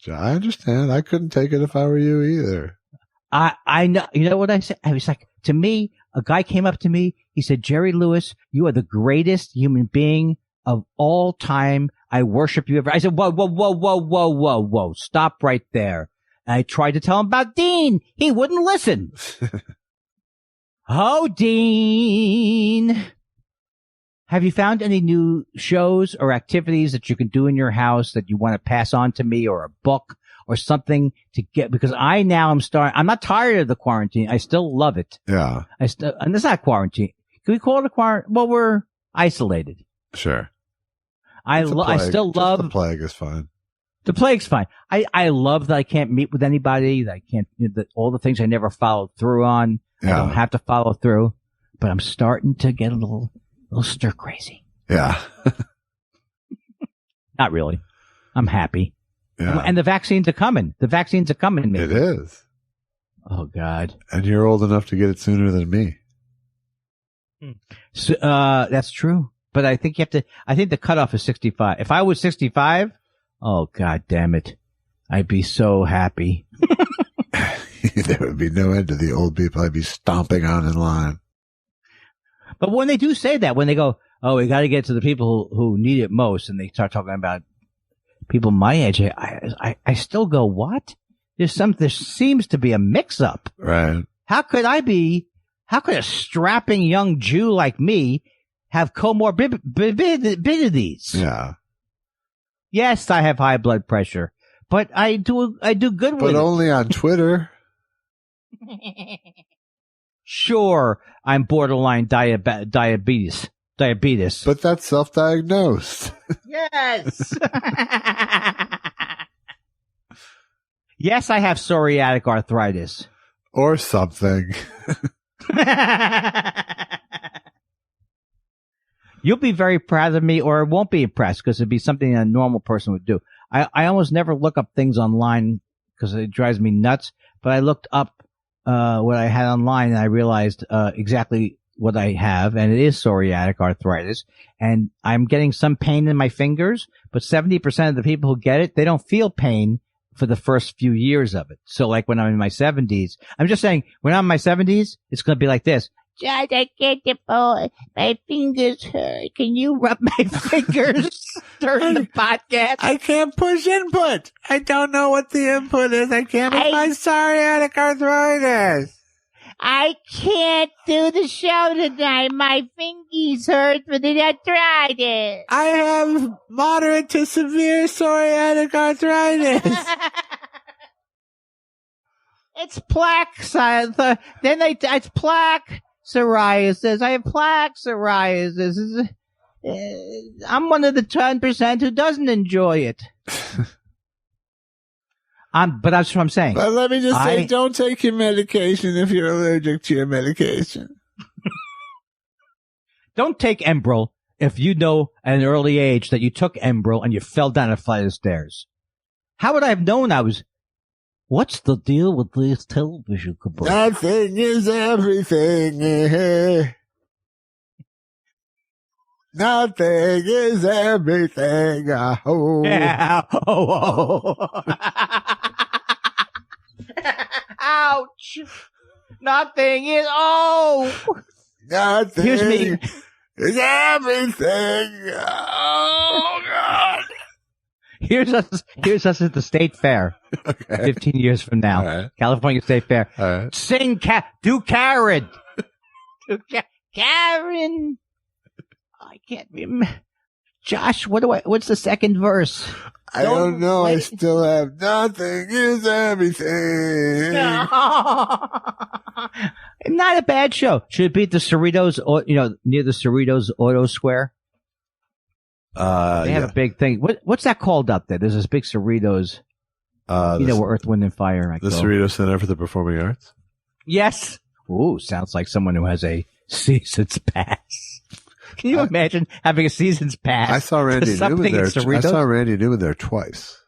I understand. I couldn't take it if I were you either. I know. You know what I said? I was like, to me, a guy came up to me. He said, Jerry Lewis, you are the greatest human being of all time. I worship you ever. I said, whoa. Stop right there. And I tried to tell him about Dean. He wouldn't listen. Oh, Dean. Have you found any new shows or activities that you can do in your house that you want to pass on to me, or a book or something to get? Because I'm not tired of the quarantine. I still love it. Yeah. And it's not quarantine. Can we call it a quarantine? Well, we're isolated. Sure. I still love the plague is fine. The plague's fine. I love that I can't meet with anybody. That I can't, all the things I never followed through on. Yeah. I don't have to follow through, but I'm starting to get a little stir crazy. Yeah. Not really. I'm happy. Yeah. And the vaccines are coming. Maybe. It is. Oh God. And you're old enough to get it sooner than me. So, that's true. But I think I think the cutoff is 65. If I was 65, oh God damn it. I'd be so happy. There would be no end to the old people I'd be stomping on in line. But when they do say that, when they go, oh, we got to get to the people who need it most, and they start talking about people my age, I still go, what? There seems to be a mix up. Right. How could a strapping young Jew like me have comorbidities? Yeah. Yes, I have high blood pressure, but I do good with it. But only on Twitter. Sure, I'm borderline diabetes. But that's self-diagnosed. Yes. Yes, I have psoriatic arthritis. Or something. You'll be very proud of me, or won't be impressed, because it'd be something a normal person would do. I almost never look up things online because it drives me nuts, but I looked up what I had online, and I realized exactly what I have, and it is psoriatic arthritis, and I'm getting some pain in my fingers, but 70% of the people who get it, they don't feel pain for the first few years of it. So like when I'm in my 70s, I'm just saying, when I'm in my 70s, it's going to be like this. Josh, I can't get my fingers hurt. Can you rub my fingers during the podcast? I can't push input. I don't know what the input is. I can't with my psoriatic arthritis. I can't do the show tonight. My fingies hurt for the arthritis. I have moderate to severe psoriatic arthritis. It's plaque. It's plaque psoriasis. I have plaque psoriasis. I'm one of the 10% who doesn't enjoy it. But that's what I'm saying. But let me just say, don't take your medication if you're allergic to your medication. Don't take Enbrel if you know at an early age that you took Enbrel and you fell down a flight of stairs. How would I have known what's the deal with these television commercials? Nothing is everything. Nothing is everything. Oh. Yeah. Oh. Ouch. Nothing is. Oh. Nothing Here's me. is everything. Oh, God. Here's us at the state fair. Okay. 15 years from now. All right. California State Fair. All right. Sing, do Karen. Karen. I can't remember. Josh, what's the second verse? I don't know. I still have nothing is everything. Not a bad show. Should it be at the Cerritos, near the Cerritos Auto Square? They have a big thing. What's that called up there? There's this big Cerritos. Where Earth, Wind, and Fire. The Cerritos Center for the Performing Arts? Yes. Ooh, sounds like someone who has a season's pass. Can you imagine having a season's pass? I saw Randy Newman there. I saw Randy Newman there twice.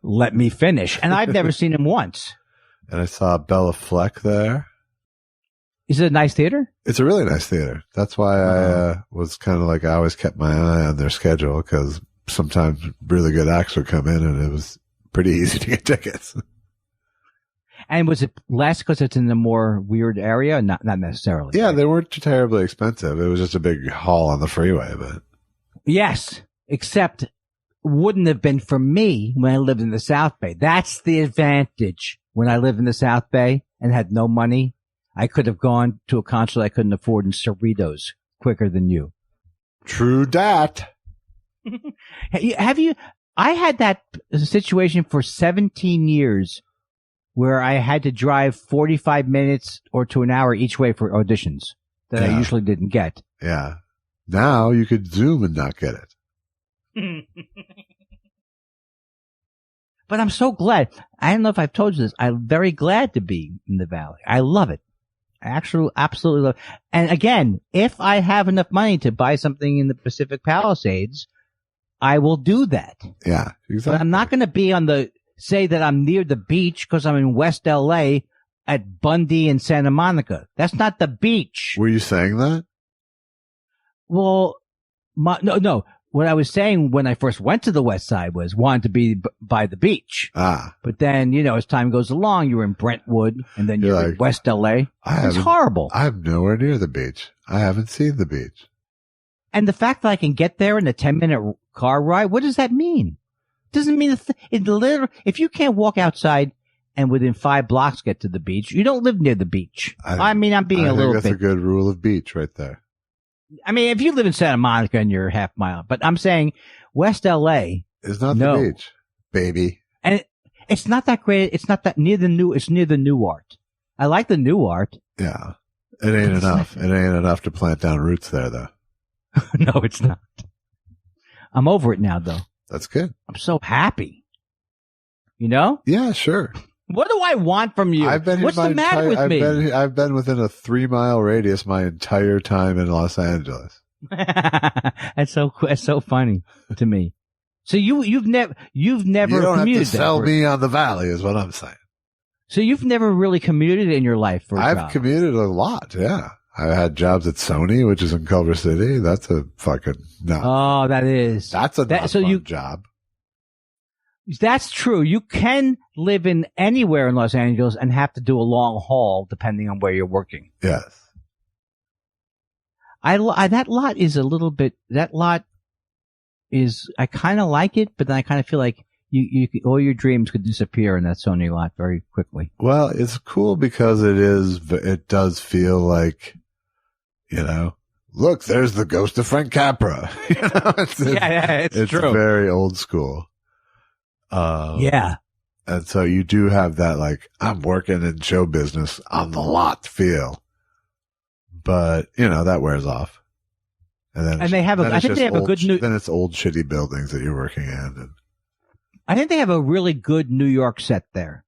Let me finish. And I've never seen him once. And I saw Bella Fleck there. Is it a nice theater? It's a really nice theater. That's why I was kind of like, I always kept my eye on their schedule because sometimes really good acts would come in and it was pretty easy to get tickets. And was it less because it's in a more weird area? Not necessarily. Yeah, right? they weren't terribly expensive. It was just a big haul on the freeway, but. Yes, except wouldn't have been for me when I lived in the South Bay. That's the advantage. When I lived in the South Bay and had no money, I could have gone to a concert I couldn't afford in Cerritos quicker than you. True dat. Have you? I had that situation for 17 years where I had to drive 45 minutes or to an hour each way for auditions that I usually didn't get. Yeah. Now you could Zoom and not get it. But I'm so glad. I don't know if I've told you this. I'm very glad to be in the Valley. I love it. I actually absolutely love it. And again, if I have enough money to buy something in the Pacific Palisades, I will do that. Yeah, exactly. But I'm not going to say that I'm near the beach because I'm in West LA at Bundy and Santa Monica. That's not the beach. Were you saying that? Well, no. What I was saying when I first went to the West Side was wanted to be by the beach. But then, as time goes along, you're in Brentwood and then you're in West LA. It's horrible. I'm nowhere near the beach. I haven't seen the beach. And the fact that I can get there in a 10-minute car ride, what does that mean? Doesn't mean if you can't walk outside and within 5 blocks get to the beach, you don't live near the beach. I'm being a little bit. That's a good rule of beach right there. I mean, if you live in Santa Monica and you're a half mile, but I'm saying West LA is not the beach, baby. And it's not that great. It's not that it's near the New Art. I like the New Art. Yeah. It ain't enough. It ain't enough to plant down roots there though. No, it's not. I'm over it now though. That's good. I'm so happy. Yeah, sure. What do I want from you? What's the matter with me? I've been within a 3-mile radius my entire time in Los Angeles. That's so funny to me. So you've never You don't commuted. have to sell me on the Valley, is what I'm saying. So you've never really commuted in your life for a job? I've commuted a lot. Yeah, I had jobs at Sony, which is in Culver City. That's a fucking no. Oh, that's a fun job. That's true. You can live in anywhere in Los Angeles and have to do a long haul depending on where you're working. Yes. That lot is, I kind of like it, but then I kind of feel like all your dreams could disappear in that Sony lot very quickly. Well, it's cool because it does feel like, look, there's the ghost of Frank Capra. It's true. Very old school. Yeah. And so you do have that, like, I'm working in show business on the lot feel. But, that wears off. And then they have I think they have a good then it's old shitty buildings that you're working in. And I think they have a really good New York set there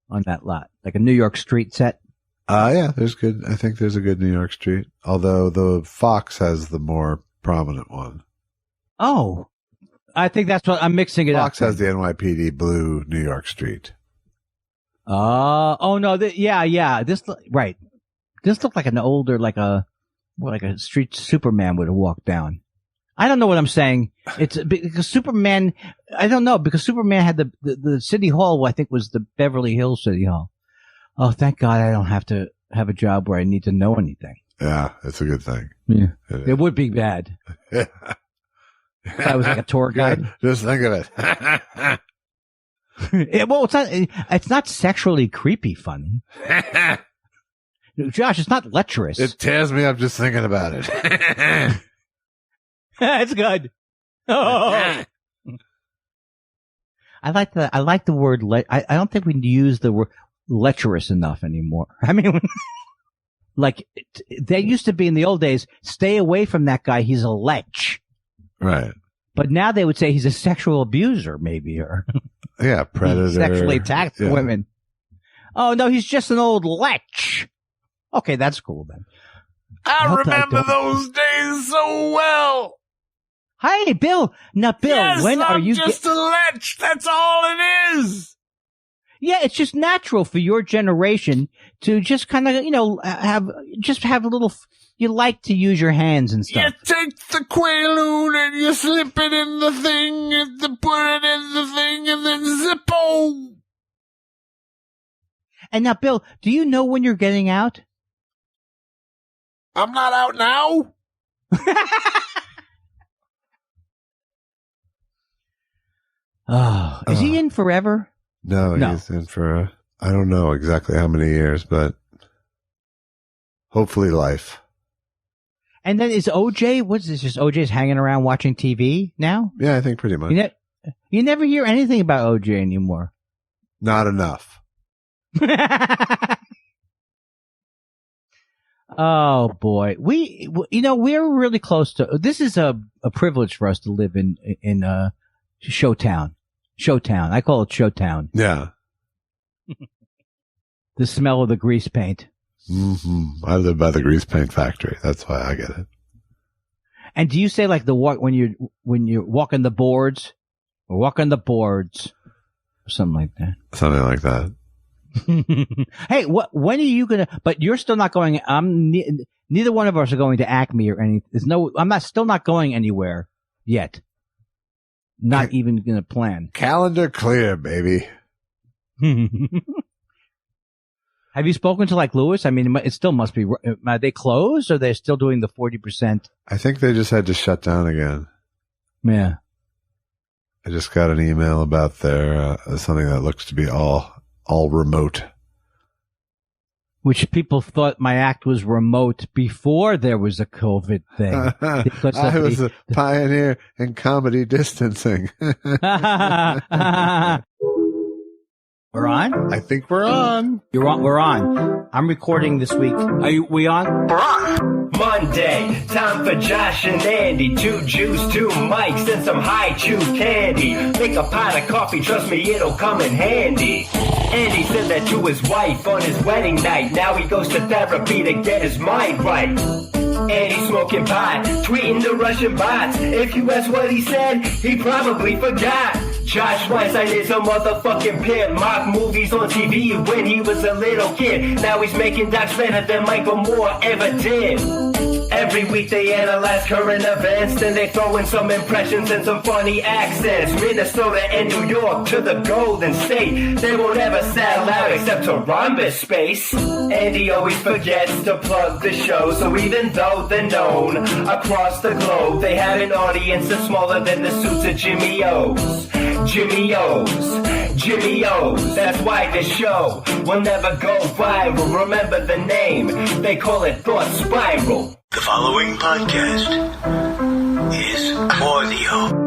on that lot. Like a New York street set. Yeah, I think there's a good New York street. Although the Fox has the more prominent one. Oh. I think that's what I'm mixing it up. Fox has the NYPD blue New York Street. Oh no! Yeah. This looked like an older, like a like a street Superman would have walked down. I don't know what I'm saying. It's because Superman, I don't know, because Superman had the City Hall, I think was the Beverly Hills City Hall. Oh, thank God I don't have to have a job where I need to know anything. Yeah, it's a good thing. Yeah. It would be bad. Yeah. If I was like a tour guide. Just think of it. Well, it's not sexually creepy funny. Josh, it's not lecherous. It tears me up just thinking about it. It's good. Oh. I like the word I don't think we use the word lecherous enough anymore. I mean, like they used to be in the old days, stay away from that guy, he's a lech. Right. But now they would say he's a sexual abuser, maybe, or yeah, predator. He sexually attacks women. Oh no, he's just an old lech. Okay, that's cool then. I remember those days so well. Hey, Bill. Now, Bill, yes, when are you just a lech? That's all it is. Yeah, it's just natural for your generation to just kind of, have a little. You like to use your hands and stuff. You take the Quaalude and you slip it in the thing and you put it in the thing and then zippo. And now, Bill, do you know when you're getting out? I'm not out now. Oh, is he in forever? No, he's in for, I don't know exactly how many years, but hopefully life. And then is OJ, what's this, just OJ's hanging around watching TV now? Yeah, I think pretty much. You never hear anything about OJ anymore. Not enough. Oh boy. We're really close to, this is a privilege for us to live in Showtown. Showtown. I call it Showtown. Yeah. The smell of the grease paint. Mm-hmm. I live by the grease paint factory. That's why I get it. And do you say like when you're walking the boards or or something like that? Something like that. Hey, when are you gonna? But you're still not going. Neither one of us are going to Acme or anything. I'm still not going anywhere yet. Not even gonna plan. Calendar clear, baby. Have you spoken to like Lewis? I mean, it still must be. Are they closed or they're still doing the 40%? I think they just had to shut down again. Yeah. I just got an email about their something that looks to be all remote. Which people thought my act was remote before there was a COVID thing. I was a pioneer in comedy distancing. We're on? I think we're on. You're on. We're on. I'm recording this week. We on? We're on. Monday, time for Josh and Andy. 2 Jews, 2 mics, and some high chew candy. Make a pot of coffee, trust me, it'll come in handy. Andy said that to his wife on his wedding night. Now he goes to therapy to get his mind right. Andy smoking pot, tweeting the Russian bots. If you ask what he said, he probably forgot. Josh Weinstein is a motherfucking pimp. Mock movies on TV when he was a little kid. Now he's making docs better than Michael Moore ever did. Every week they analyze current events, then they throw in some impressions and some funny accents. Minnesota and New York to the Golden State. They won't ever settle out except to rhombus space. And he always forgets to plug the show, so even though they're known across the globe, they have an audience that's smaller than the suits of Jimmy O's. Jimmy O's, Jimmy O's. That's why this show will never go viral. Remember the name, they call it Thought Spiral. The following podcast is audio.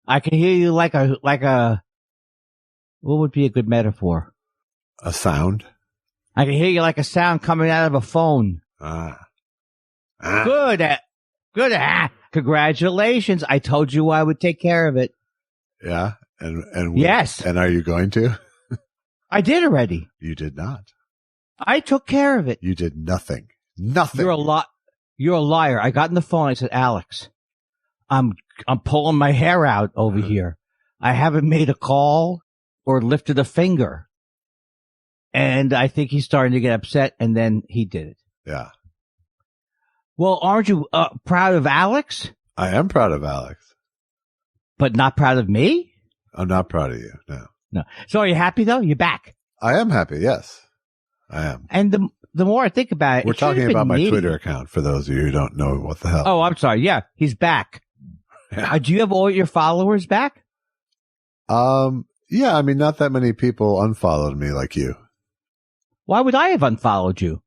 I can hear you like a. What would be a good metaphor? A sound. I can hear you like a sound coming out of a phone. Good. Congratulations. I told you I would take care of it. Yeah. And yes. And are you going to? I did already. You did not. I took care of it. You did nothing. Nothing. You're a liar. I got on the phone. I said, Alex, I'm pulling my hair out over here. I haven't made a call or lifted a finger. And I think he's starting to get upset, and then he did it. Yeah. Well, aren't you proud of Alex? I am proud of Alex. But not proud of me? I'm not proud of you, no. No. So are you happy, though? You're back. I am happy, yes. I am. And the more I think about it, we're talking about my Twitter account for those of you who don't know what the hell. Oh, I'm sorry. Yeah, he's back. Yeah. Do you have all your followers back? Yeah, I mean, not that many people unfollowed me like you. Why would I have unfollowed you?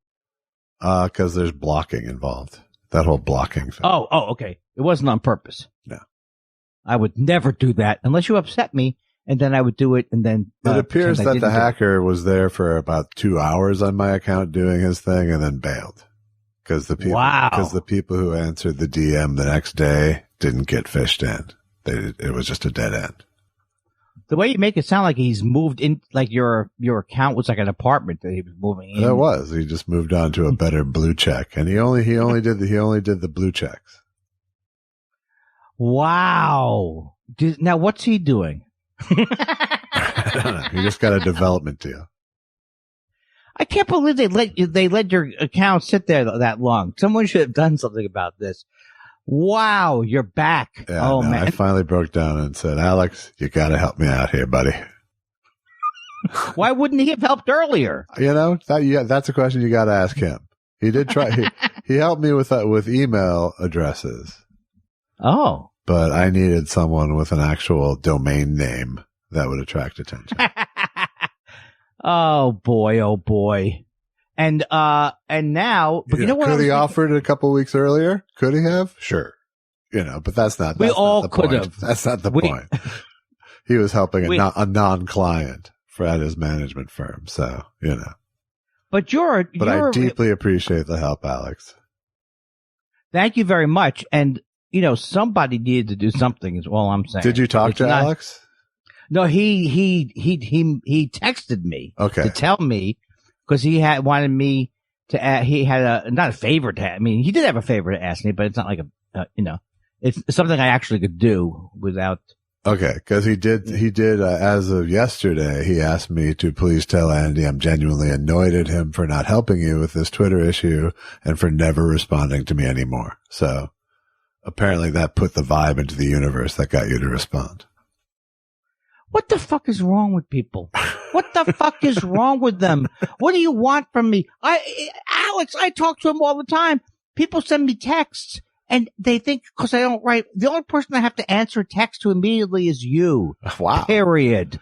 Because there's blocking involved. That whole blocking thing. Oh, okay. It wasn't on purpose. No. I would never do that unless you upset me, and then I would do it, and then... It appears that the hacker was there for about 2 hours on my account doing his thing and then bailed. Because the people who answered the DM the next day didn't get fished in. It was just a dead end. The way you make it sound like he's moved in, like your account was like an apartment that he was moving in. That was. He just moved on to a better blue check, and he only did the blue checks. Wow. Now what's he doing? I don't know. He just got a development deal. I can't believe they let your account sit there that long. Someone should have done something about this. Wow, you're back. Yeah, man. I finally broke down and said, Alex, you got to help me out here, buddy. Why wouldn't he have helped earlier? You know, that's a question you got to ask him. He did try. he helped me with email addresses. Oh. But I needed someone with an actual domain name that would attract attention. Oh boy. And now, but you know what? Could he offered it a couple weeks earlier? Could he have? Sure. You know, but that's not the point. That's not the point. He was helping a non-client at his management firm. So, you know. But I deeply appreciate the help, Alex. Thank you very much. And, you know, somebody needed to do something is all I'm saying. Did you talk to Alex? No, he texted me to tell me, because he wanted me to he had not a favor to I mean, he did have a favor to ask me, but it's not like it's something I actually could do without. Okay. Cause he did, as of yesterday, he asked me to please tell Andy I'm genuinely annoyed at him for not helping you with this Twitter issue and for never responding to me anymore. So apparently that put the vibe into the universe that got you to respond. What the fuck is wrong with people? What the fuck is wrong with them? What do you want from me? Alex, I talk to him all the time. People send me texts and they think because I don't write, the only person I have to answer text to immediately is you. Wow. Period.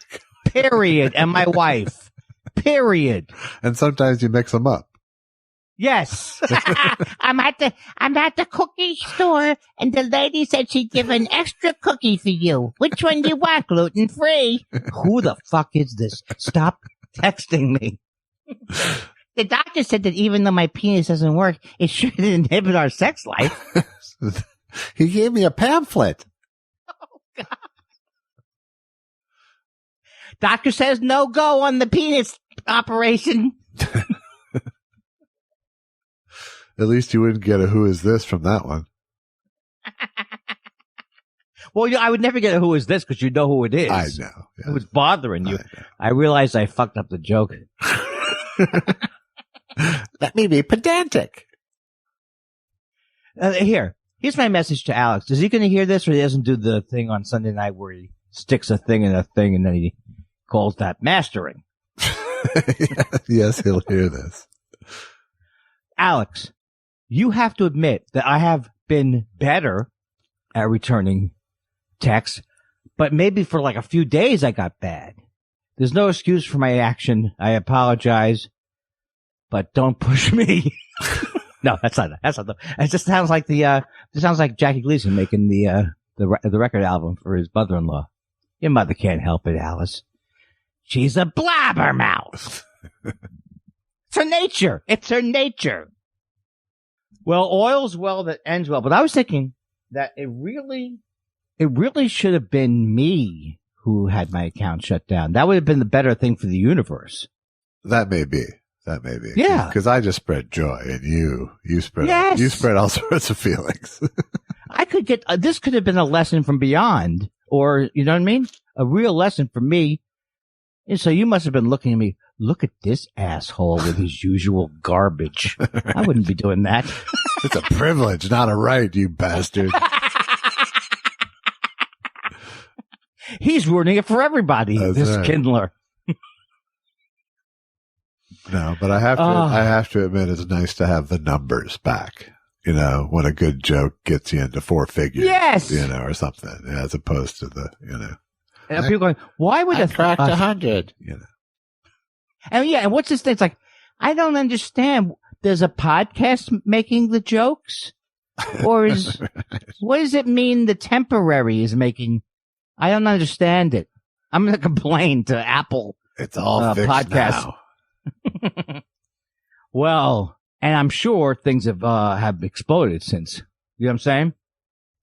And my wife. Period. And sometimes you mix them up. Yes. I'm at the cookie store and the lady said she'd give an extra cookie for you. Which one do you want? Gluten free. Who the fuck is this? Stop texting me. The doctor said that even though my penis doesn't work, it shouldn't inhibit our sex life. He gave me a pamphlet. Oh, God. Doctor says no go on the penis operation. At least you wouldn't get a who is this from that one. Well, I would never get a who is this because you know who it is. I know. Yes. It was bothering you. I realized I fucked up the joke. Let me be pedantic. Here's my message to Alex. Is he going to hear this, or he doesn't do the thing on Sunday night where he sticks a thing in a thing and then he calls that mastering? Yes, he'll hear this. Alex, you have to admit that I have been better at returning texts, but maybe for like a few days I got bad. There's no excuse for my action. I apologize, but don't push me. No, that's not. It just sounds like it sounds like Jackie Gleason making the record album for his mother-in-law. Your mother can't help it, Alice. She's a blabbermouth. It's her nature. It's her nature. Well, oil's well that ends well. But I was thinking that it really should have been me who had my account shut down. That would have been the better thing for the universe. That may be. Yeah. Because I just spread joy and you spread all sorts of feelings. I could get, this could have been a lesson from beyond, or, you know what I mean? A real lesson for me. And so you must have been looking at me, look at this asshole with his usual garbage. Right. I wouldn't be doing that. It's a privilege, not a right, you bastard. He's ruining it for everybody, That's this right. Kindler. No, but I have to admit it's nice to have the numbers back. You know, when a good joke gets you into 4 figures. Yes. You know, or something, as opposed to the, And people going, why would I cracked 100, And and what's this thing? It's like, I don't understand. There's a podcast making the jokes? Or what does it mean the temporary is making? I don't understand it. I'm going to complain to Apple. It's all fixed podcast. now. Well, and I'm sure things have exploded since. You know what I'm saying?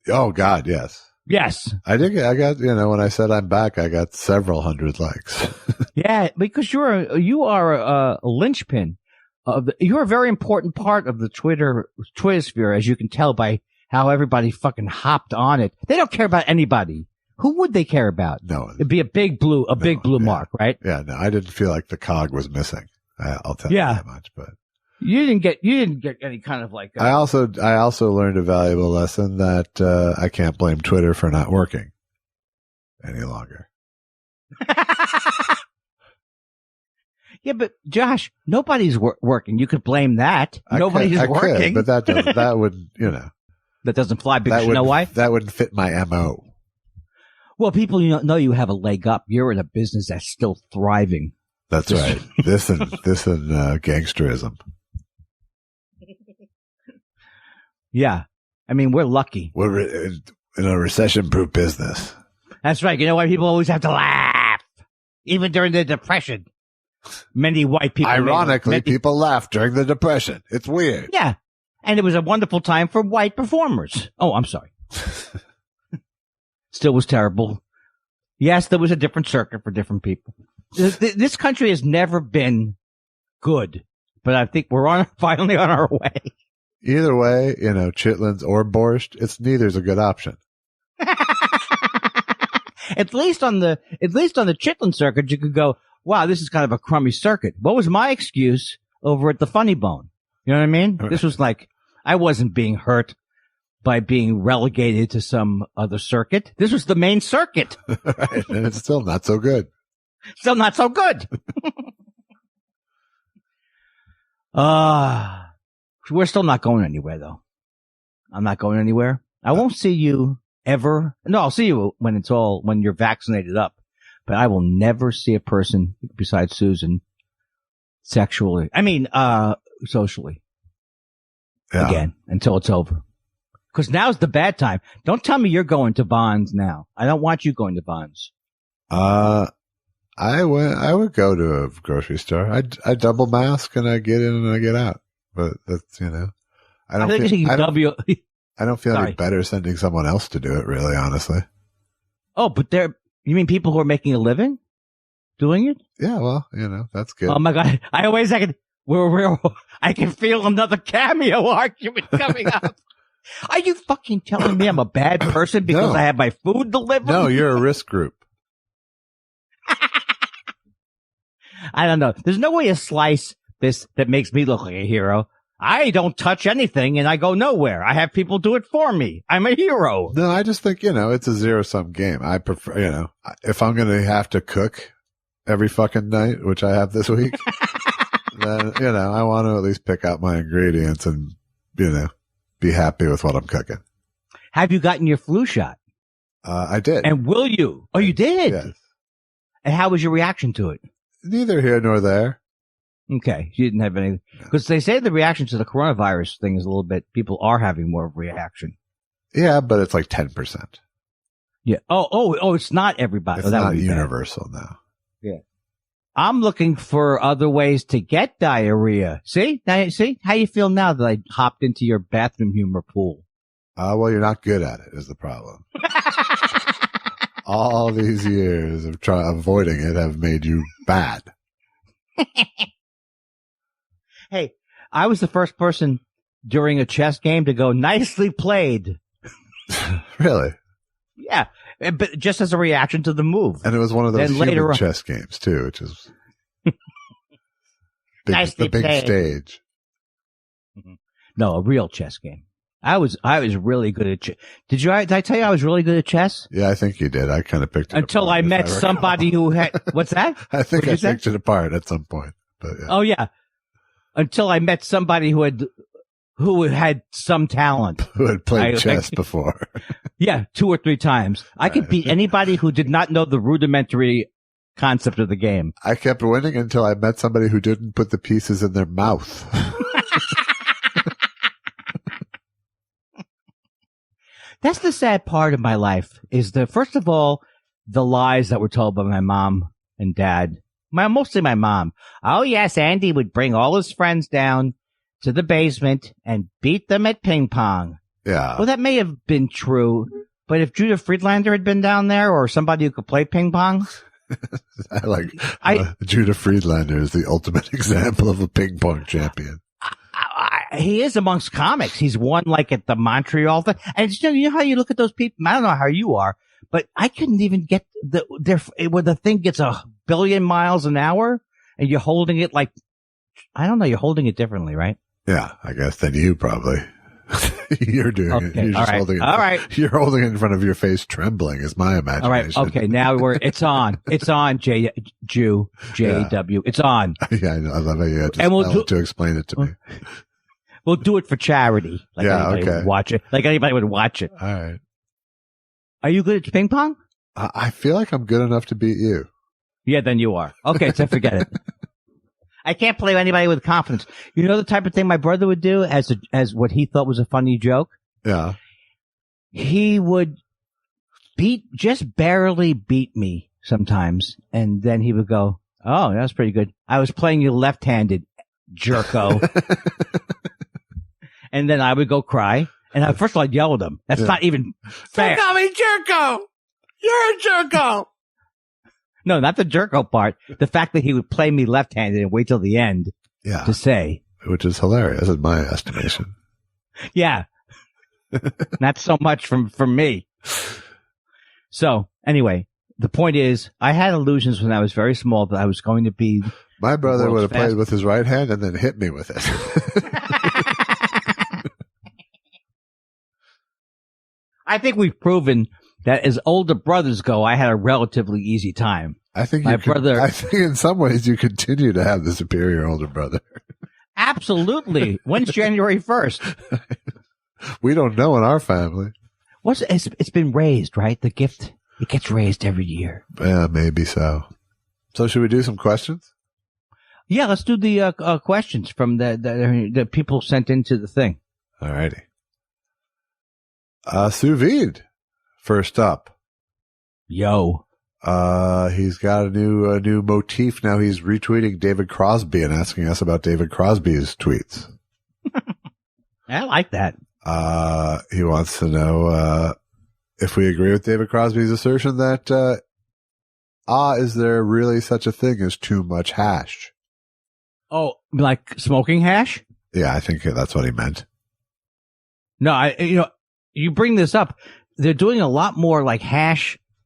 Oh God, yes. Yes. I got, when I said I'm back, I got several hundred likes. Yeah, because you are a linchpin you're a very important part of the Twitter sphere, as you can tell by how everybody fucking hopped on it. They don't care about anybody. Who would they care about? No. It'd be a big blue mark, right? Yeah, no, I didn't feel like the cog was missing. I'll tell you that much, but you didn't get any kind of like. I also learned a valuable lesson that I can't blame Twitter for not working any longer. Yeah, but Josh, nobody's working. You could blame that. Nobody's working, but that would that doesn't fly. Because you know why? That wouldn't fit my MO. Well, people know you have a leg up. You're in a business that's still thriving. That's right. This and gangsterism. Yeah. I mean, we're lucky. We're in a recession-proof business. That's right. You know why people always have to laugh? Even during the Depression. Many white people. Ironically, people laughed during the Depression. It's weird. Yeah. And it was a wonderful time for white performers. Oh, I'm sorry. Still was terrible. Yes, there was a different circuit for different people. This country has never been good, but I think we're finally on our way. Either way, chitlins or borscht, neither's a good option. At least on the chitlin circuit, you could go, wow, this is kind of a crummy circuit. What was my excuse over at the Funny Bone? You know what I mean? This was like, I wasn't being hurt by being relegated to some other circuit. This was the main circuit. Right, and it's still not so good. Still not so good. We're still not going anywhere, though. I'm not going anywhere. I won't see you ever. No, I'll see you when you're vaccinated up. But I will never see a person besides Susan socially again until it's over. Because now's the bad time. Don't tell me you're going to Bonds now. I don't want you going to Bonds. I would go to a grocery store. I double mask and I get in and I get out. But that's, I don't feel any better sending someone else to do it, really, honestly. Oh, but you mean people who are making a living doing it? Yeah, well, that's good. Oh my God. I can feel another cameo argument coming up. Are you fucking telling me I'm a bad person because I have my food delivered? No, you're a risk group. I don't know. There's no way to slice this that makes me look like a hero. I don't touch anything and I go nowhere. I have people do it for me. I'm a hero. No, I just think, it's a zero-sum game. I prefer, if I'm going to have to cook every fucking night, which I have this week, then, I want to at least pick out my ingredients and, be happy with what I'm cooking. Have you gotten your flu shot? I did. And will you? Oh, you did? Yes. And how was your reaction to it? Neither here nor there. Okay. You didn't have any, because they say the reaction to the coronavirus thing is a little bit, people are having more of a reaction. Yeah, but it's like 10%. Yeah. Oh, it's not everybody. It's not universal now. Yeah. I'm looking for other ways to get diarrhea. See how you feel now that I hopped into your bathroom humor pool? Well, you're not good at it is the problem. All these years of avoiding it have made you bad. Hey, I was the first person during a chess game to go, nicely played. Really? Yeah. But just as a reaction to the move. And it was one of those human chess games too, which is the big played. stage. Mm-hmm. No, a real chess game. I was really good at chess. Did I tell you I was really good at chess? Yeah, I think you did. I kind of picked it until apart, I met somebody who had. What's that? I think I picked it apart at some point. But yeah. Oh yeah, until I met somebody who had some talent, who had played chess before. Yeah, 2 or 3 times. I could beat anybody who did not know the rudimentary concept of the game. I kept winning until I met somebody who didn't put the pieces in their mouth. That's the sad part of my life is first of all, the lies that were told by my mom and dad. Mostly my mom. Oh yes, Andy would bring all his friends down to the basement and beat them at ping pong. Yeah. Well, that may have been true, but if Judah Friedlander had been down there or somebody who could play ping pong. Judah Friedlander is the ultimate example of a ping pong champion. He is amongst comics. He's won like at the Montreal thing. And you know how you look at those people? I don't know how you are, but I couldn't even get when the thing gets 1 billion miles an hour and you're holding it like, I don't know, you're holding it differently, right? Yeah, I guess than you probably. You're doing it. You're just holding it. All right. You're holding it in front of your face trembling is my imagination. All right. Okay. Now it's on. It's on, J-W. It's on. Yeah, I know. I love how you had to explain it to me. We'll do it for charity. Anybody would watch it. Like anybody would watch it. All right. Are you good at ping pong? I feel like I'm good enough to beat you. Yeah, then you are. Okay, so forget it. I can't play anybody with confidence. You know the type of thing my brother would do as what he thought was a funny joke? Yeah. He would just barely beat me sometimes. And then he would go, oh, that was pretty good. I was playing you left-handed, jerko. And then I would go cry. And first of all, I'd yell at him. That's not even fair. Don't call me jerko. You're a jerko. No, not the jerko part. The fact that he would play me left-handed and wait till the end to say. Which is hilarious in my estimation. Yeah. Not so much from me. So, anyway, the point is, I had illusions when I was very small that I was going to be... My brother would have played with his right hand and then hit me with it. I think we've proven that as older brothers go, I had a relatively easy time. I think I think in some ways you continue to have the superior older brother. Absolutely. When's January 1st? We don't know in our family. It's been raised, right? The gift, it gets raised every year. Yeah, maybe so. So should we do some questions? Yeah, let's do the questions from the people sent into the thing. All righty. Sous vide, first up. Yo. He's got a new motif now. He's retweeting David Crosby and asking us about David Crosby's tweets. I like that. He wants to know, if we agree with David Crosby's assertion that, is there really such a thing as too much hash? Oh, like smoking hash? Yeah, I think that's what he meant. No, you bring this up. They're doing a lot more like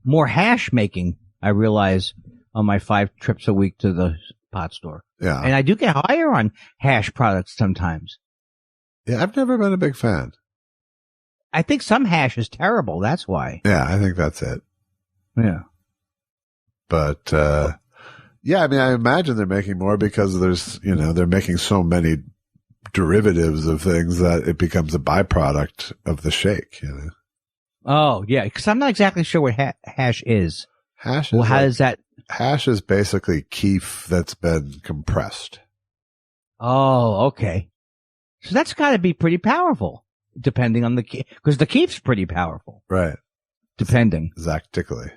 more hash making, I realize, on my 5 trips a week to the pot store. Yeah. And I do get higher on hash products sometimes. Yeah, I've never been a big fan. I think some hash is terrible. That's why. Yeah, I think that's it. Yeah. But, yeah, I mean, I imagine they're making more because they're making so many derivatives of things that it becomes a byproduct of the shake, Oh, yeah, because I'm not exactly sure what hash is. Hash is well, how does that? Hash is basically keef that's been compressed. Oh, okay. So that's got to be pretty powerful, depending on the keef, because the keef's pretty powerful. Right. Depending. Zach Tickley.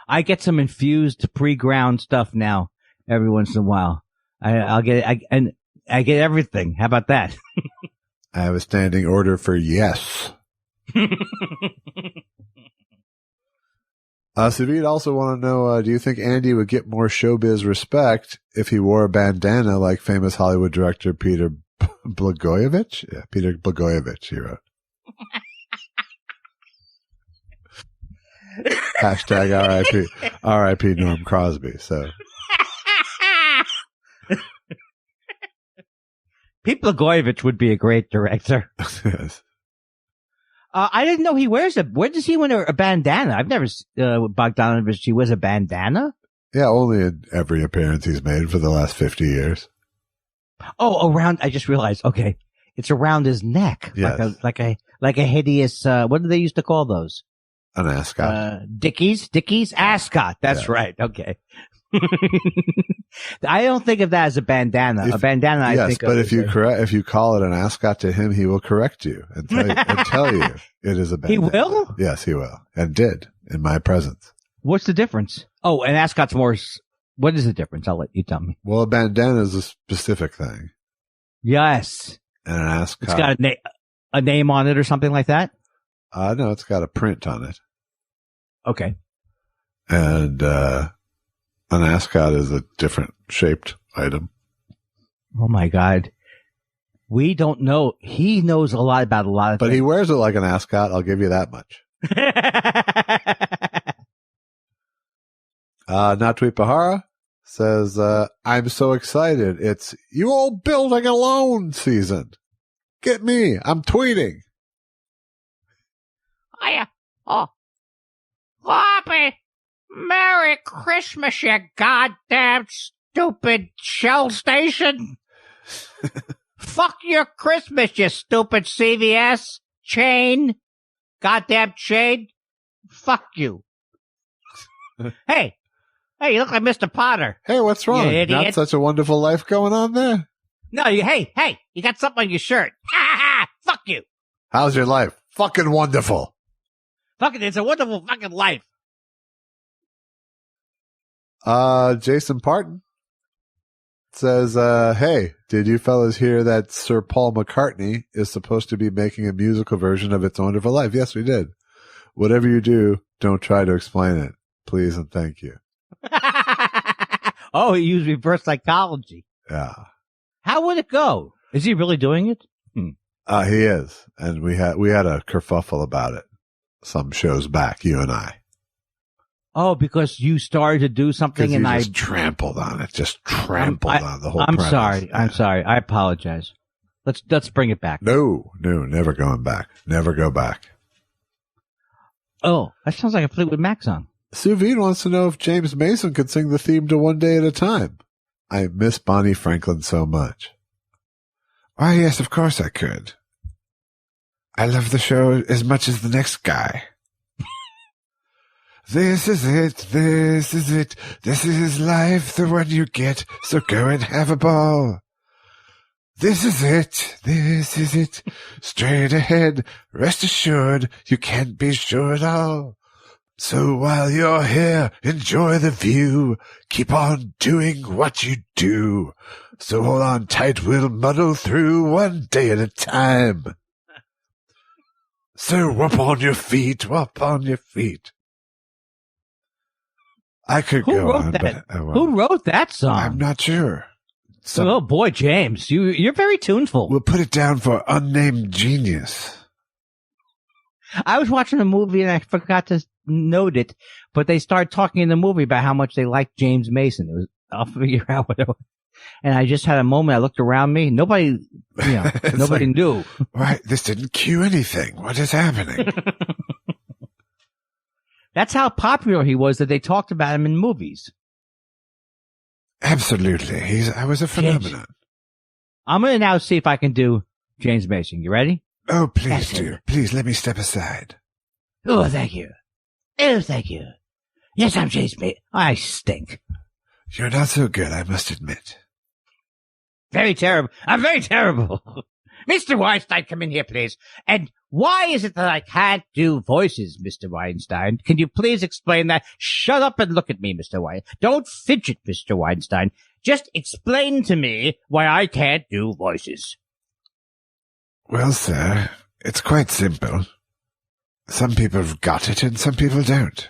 I get some infused pre-ground stuff now every once in a while. I'll get it. I get everything. How about that? I have a standing order for yes. Savid also want to know, do you think Andy would get more showbiz respect if he wore a bandana like famous Hollywood director Peter Blagojevich? Yeah, Peter Blagojevich, he wrote. Hashtag RIP Norm Crosby. So Pete Blagojevich would be a great director. Yes. I didn't know he wears where does he wear a bandana? I've never, Bogdanovich, he wears a bandana? Yeah, only in every appearance he's made for the last 50 years. Oh, I just realized, okay. It's around his neck. Yes. Like a hideous, what do they used to call those? An ascot. Dickies? Ascot. That's right. Okay. I don't think of that as a bandana. A bandana, I think. Yes, but if you call it an ascot to him, he will correct you and tell you it is a bandana. He will? Yes, he will, and did in my presence. What's the difference? Oh, an ascot's more. What is the difference? I'll let you tell me. Well, a bandana is a specific thing. Yes. And an ascot. It's got a name on it or something like that. No, it's got a print on it. Okay. And an ascot is a different shaped item. Oh my God. We don't know. He knows a lot about a lot of things. But he wears it like an ascot. I'll give you that much. Natweet Bahara says, I'm so excited. It's you all building alone season. Get me. I'm tweeting. Happy Merry Christmas, you goddamn stupid shell station. Fuck your Christmas, you stupid CVS chain. Goddamn chain. Fuck you. Hey, you look like Mr. Potter. Hey, what's wrong? You idiot. Not such a wonderful life going on there. No, hey, you got something on your shirt. Fuck you. How's your life? Fucking wonderful. Fucking, it's a wonderful fucking life. Jason Parton says, hey, did you fellas hear that Sir Paul McCartney is supposed to be making a musical version of It's a Wonderful Life? Yes, we did. Whatever you do, don't try to explain it. Please and thank you. Oh, he used reverse psychology. Yeah. How would it go? Is he really doing it? He is. And we had a kerfuffle about it some shows back, you and I. Oh, because you started to do something and I trampled on it. Just trampled on the whole I'm premise. sorry. Yeah. I'm sorry. I apologize. Let's bring it back. No, never going back. Never go back. Oh, that sounds like a Fleetwood Mac song. Sue Veen wants to know if James Mason could sing the theme to One Day at a Time. I miss Bonnie Franklin so much. Why, yes, of course I could. I love the show as much as the next guy. This is it, this is it, this is life, the one you get, so go and have a ball. This is it, straight ahead, rest assured, you can't be sure at all. So while you're here, enjoy the view, keep on doing what you do. So hold on tight, we'll muddle through one day at a time. So whoop on your feet, whoop on your feet. I could go on, but who wrote that song? I'm not sure. Oh boy, James, you're very tuneful. We'll put it down for unnamed genius. I was watching a movie and I forgot to note it, but they started talking in the movie about how much they liked James Mason. I'll figure out what it was. And I just had a moment. I looked around me. Nobody knew. Right. This didn't cue anything. What is happening? That's how popular he was that they talked about him in movies. Absolutely. I was a phenomenon. I'm going to now see if I can do James Mason. You ready? Oh, please do. Please let me step aside. Oh, thank you. Oh, thank you. Yes, I'm James Mason. I stink. You're not so good, I must admit. Very terrible. I'm very terrible. Mr. Weinstein, come in here, please. And why is it that I can't do voices, Mr. Weinstein? Can you please explain that? Shut up and look at me, Mr. Weinstein. Don't fidget, Mr. Weinstein. Just explain to me why I can't do voices. Well, sir, it's quite simple. Some people have got it and some people don't.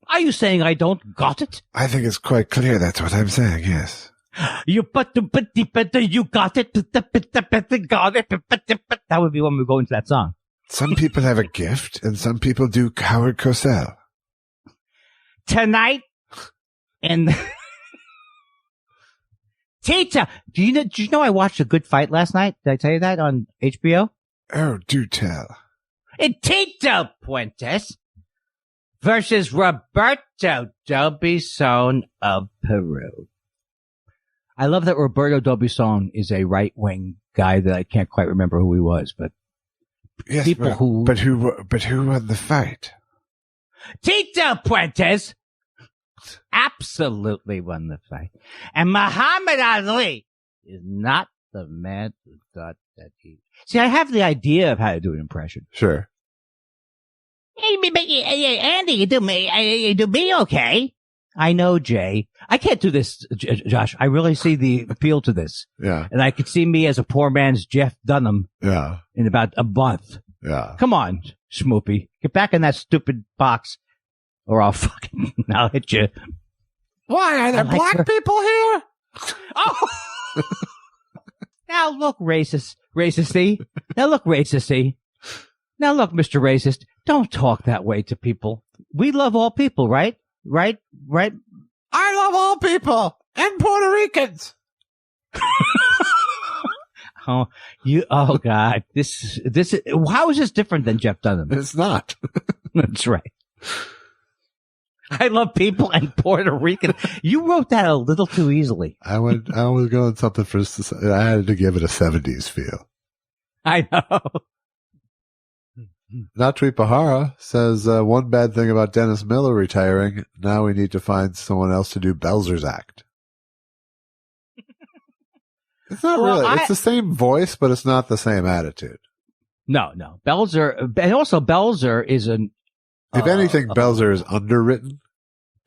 Are you saying I don't got it? I think it's quite clear that's what I'm saying, yes. You got it. Got it. That would be when we go into that song. Some people have a gift and some people do Howard Cosell. Tonight, and Tito, did you know I watched A Good Fight last night? Did I tell you that on HBO? Oh, do tell. And Tito Puentes versus Roberto Dobison of Peru. I love that Roberto Dobison is a right-wing guy that I can't quite remember who he was, but Yes, but who won the fight? Tito Puentes absolutely won the fight. And Muhammad Ali is not the man who thought that he... See, I have the idea of how to do an impression. Sure. Hey, Andy, you do me okay. I know, Jay. I can't do this, Josh. I really see the appeal to this. Yeah. And I could see me as a poor man's Jeff Dunham. Yeah. In about a month. Yeah. Come on, Schmoopy. Get back in that stupid box or I'll hit you. Why are there black people here? Oh! Now look, racisty. Now look, racisty. Now look, Mr. Racist. Don't talk that way to people. We love all people, right? Right? I love all people and Puerto Ricans. Oh God. This how is this different than Jeff Dunham? It's not. That's right. I love people and Puerto Rican. You wrote that a little too easily. I was going something I had to give it a 70s feel. I know. Natri Pahara says, one bad thing about Dennis Miller retiring, now we need to find someone else to do Belzer's act. It's not really. It's the same voice, but it's not the same attitude. No. Belzer, and also Belzer is an... If anything, Belzer is underwritten.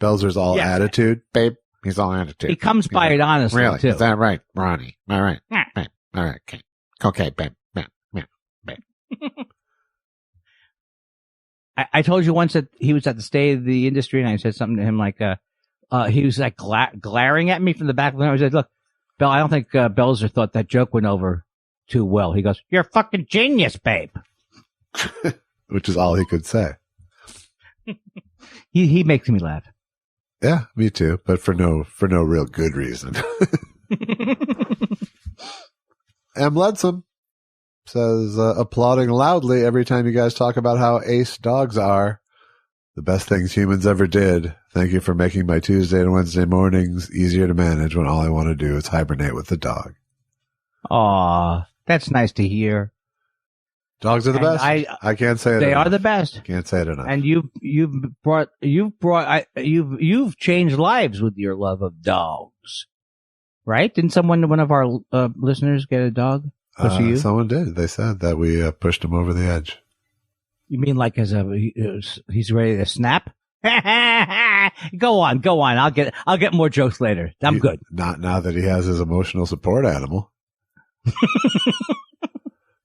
Belzer's all attitude. Babe, he's all attitude. He comes by it honestly, really? Too. Is that right, Ronnie? All right. Babe. All right. Okay. Okay, babe. Babe. I told you once that he was at the State of the Industry, and I said something to him like, he was like glaring at me from the back of the room. I said, look, Bell, I don't think Belzer thought that joke went over too well. He goes, you're a fucking genius, babe. Which is all he could say. He makes me laugh. Yeah, me too, but for no real good reason. M. Ledsome says, applauding loudly every time you guys talk about how ace dogs are. The best things humans ever did. Thank you for making my Tuesday and Wednesday mornings easier to manage when all I want to do is hibernate with the dog. Aw, that's nice to hear. Dogs are the best. I can't say it They enough. are the best. Can't say it enough. And you've changed lives with your love of dogs. Right? Didn't one of our listeners get a dog? Was it you? Someone did. They said that we pushed him over the edge. You mean like he's ready to snap? Go on. I'll get more jokes later. I'm good. Not now that he has his emotional support animal.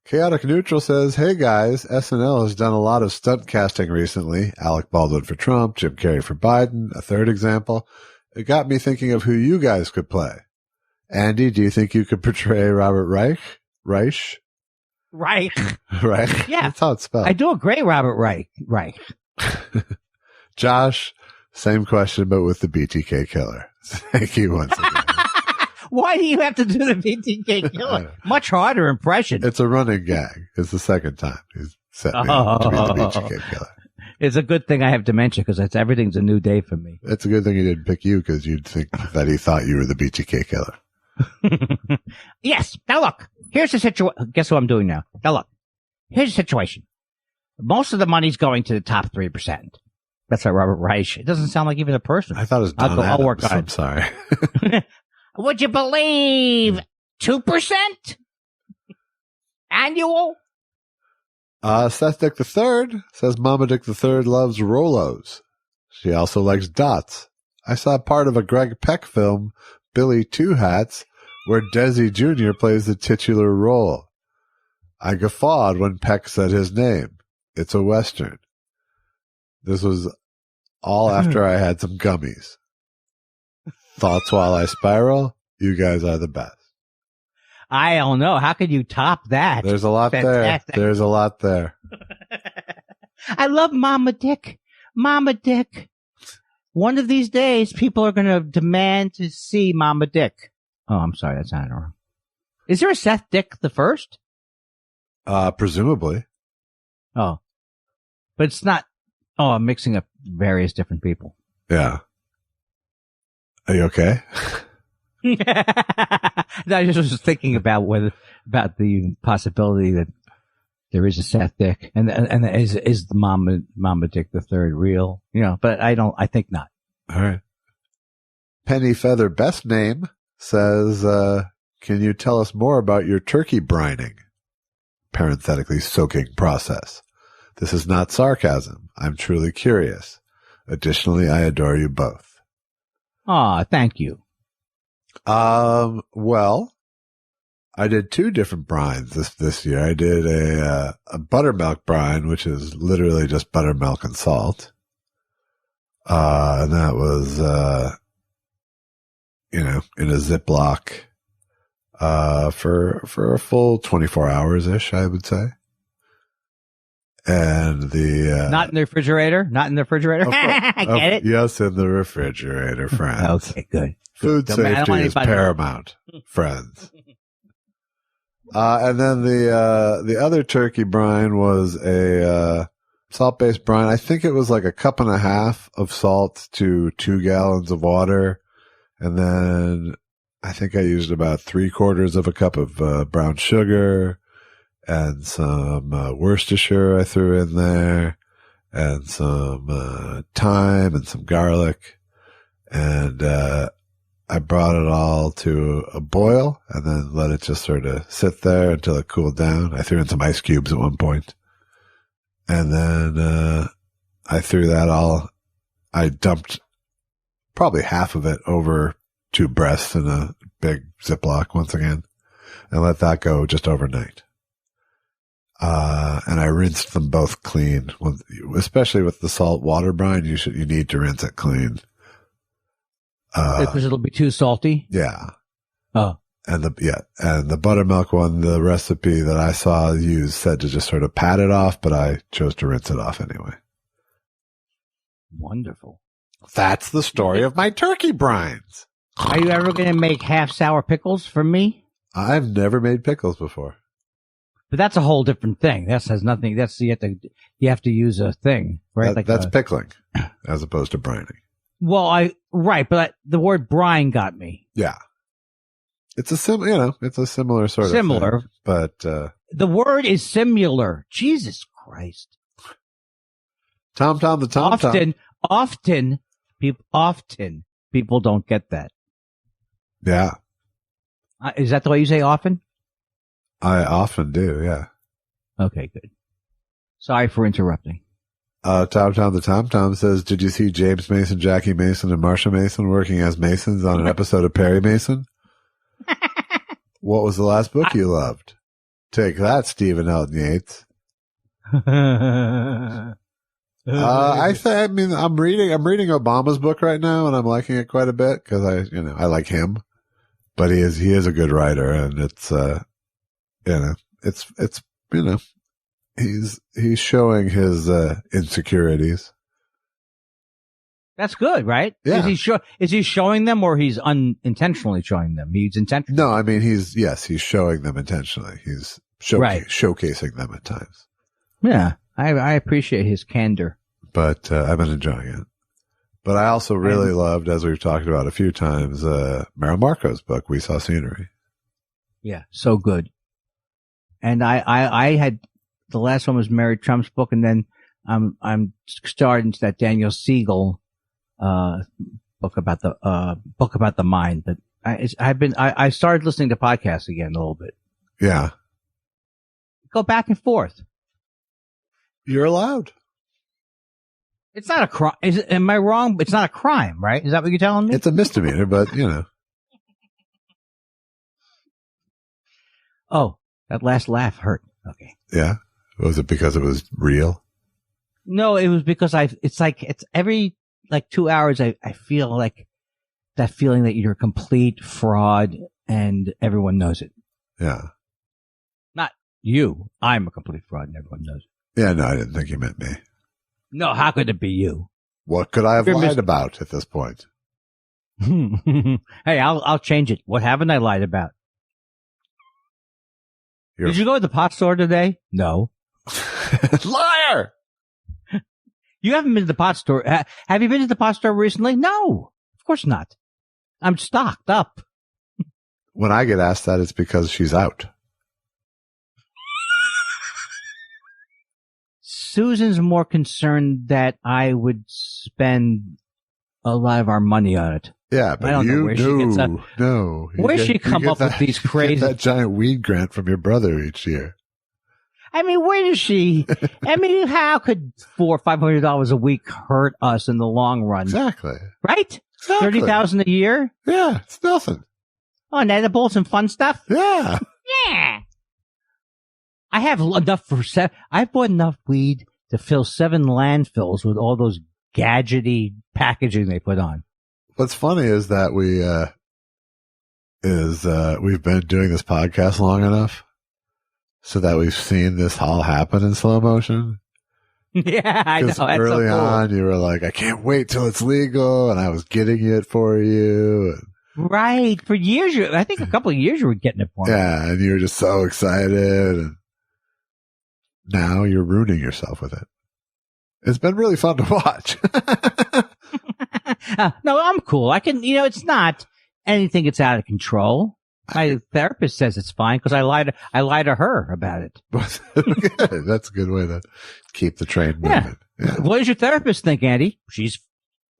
Chaotic Neutral says, hey guys, SNL has done a lot of stunt casting recently. Alec Baldwin for Trump, Jim Carrey for Biden, a third example. It got me thinking of who you guys could play. Andy, do you think you could portray Robert Reich? Reich? Yeah. That's how it's spelled. I do a great Robert Reich. Josh, same question, but with the BTK killer. Thank you once again. Why do you have to do the BTK killer? Much harder impression. It's a running gag. It's the second time he's set me up to be the BTK killer. It's a good thing I have dementia because everything's a new day for me. It's a good thing he didn't pick you because you'd think that he thought you were the BTK killer. Yes. Now look, here's the situation. Guess what I'm doing now? Now look, here's the situation. Most of the money's going to the top 3%. That's like Robert Reich. It doesn't sound like even a person. I thought it was Don Adams. I'll work on it. I'm sorry. Would you believe 2% annual? Seth Dick III says Mama Dick III loves Rolos. She also likes dots. I saw part of a Greg Peck film, Billy Two Hats, where Desi Jr. plays the titular role. I guffawed when Peck said his name. It's a Western. This was all after I had some gummies. Thoughts while I spiral? You guys are the best. I don't know. How could you top that? There's a lot Fantastic. there. There's a lot there. I love Mama Dick. Mama Dick. One of these days, people are going to demand to see Mama Dick. Oh, I'm sorry. That sounded wrong. Is there a Seth Dick the first? Presumably. Oh. But it's not. Oh, I'm mixing up various different people. Yeah. Are you okay? No, I just was thinking about the possibility that there is a Seth Dick and is the Mama Dick the third real? But I think not. All right. Penny Feather Best Name says, can you tell us more about your turkey brining? Parenthetically, soaking process. This is not sarcasm. I'm truly curious. Additionally, I adore you both. Aw, thank you. Well, I did 2 different brines this year. I did a buttermilk brine, which is literally just buttermilk and salt. And that was, in a Ziploc, for a full 24 hours-ish, I would say. And not in the refrigerator? Not in the refrigerator? Get it? Yes, in the refrigerator, friends. Okay, good. Food safety is paramount, friends. And then the other turkey brine was a salt-based brine. I think it was like 1.5 cups of salt to 2 gallons of water. And then I think I used about 3/4 cup of brown sugar and some Worcestershire I threw in there and some thyme and some garlic. And I brought it all to a boil and then let it just sort of sit there until it cooled down. I threw in some ice cubes at one point. And then I threw that all, I dumped probably half of it over 2 breasts in a big Ziploc once again and let that go just overnight. And I rinsed them both clean, especially with the salt water brine. You need to rinse it clean. Because it'll be too salty? Yeah. Oh. And the buttermilk one, the recipe that I saw used said to just sort of pat it off, but I chose to rinse it off anyway. Wonderful. That's the story of my turkey brines. Are you ever going to make half sour pickles for me? I've never made pickles before. But that's a whole different thing. That has nothing. You have to use a thing, right? That's pickling as opposed to brining. Well, but the word brine got me. Yeah. It's a similar sort of thing. But, the word is similar. Jesus Christ. Tom the Tom. Often people don't get that. Yeah. Is that the way you say often? I often do, yeah. Okay, good. Sorry for interrupting. Tom the Tom says, did you see James Mason, Jackie Mason, and Marsha Mason working as Masons on an episode of Perry Mason? What was the last book you loved? Take that, Stephen Elton Yates. I'm reading Obama's book right now and I'm liking it quite a bit because I like him, but he is a good writer and he's showing his insecurities. That's good, right? Yeah. Is he showing them or he's unintentionally showing them? He's intentionally. No, I mean, he's showing them intentionally. He's showcasing them at times. Yeah. I appreciate his candor. But, I've been enjoying it. But I also really loved, as we've talked about a few times, Meryl Marco's book, We Saw Scenery. Yeah. So good. And I had, the last one was Mary Trump's book, and then I'm starting to that Daniel Siegel book about the mind. But I started listening to podcasts again a little bit. Yeah. Go back and forth. You're allowed. It's not a crime. Am I wrong? It's not a crime, right? Is that what you're telling me? It's a misdemeanor, but Oh, that last laugh hurt. Okay. Yeah. Was it because it was real? No, it was because it's every 2 hours I feel like that feeling that you're a complete fraud and everyone knows it. Yeah. Not you. I'm a complete fraud and everyone knows it. Yeah, no, I didn't think you meant me. No, how could it be you? What could I have lied about at this point? Hey, I'll change it. What haven't I lied about? Did you go to the pot store today? No. Liar! You haven't been to the pot store. Have you been to the pot store recently? No, of course not. I'm stocked up. When I get asked that, it's because she's out. Susan's more concerned that I would spend a lot of our money on it. Yeah, but I don't know where she gets up. No. Where she come up with these crazy... You get that giant weed grant from your brother each year. I mean, where does she... I mean, how could $400 or $500 a week hurt us in the long run? Exactly. Right? Exactly. $30,000 a year? Yeah, it's nothing. Oh, and edibles and fun stuff? Yeah. Yeah. I have enough for I've bought enough weed to fill 7 landfills with all those gadgety packaging they put on. What's funny is that we've been doing this podcast long enough so that we've seen this all happen in slow motion. Yeah, I know. That's early so cool. on, you were like, I can't wait till it's legal, and I was getting it for you. Right. For years, I think a couple of years you were getting it for me. Yeah, and you were just so excited, and now you're ruining yourself with it. It's been really fun to watch. No, I'm cool. I can, it's not anything that's out of control. My therapist says it's fine because I lie to her about it. That's a good way to keep the train moving. Yeah. What does your therapist think, Andy? She's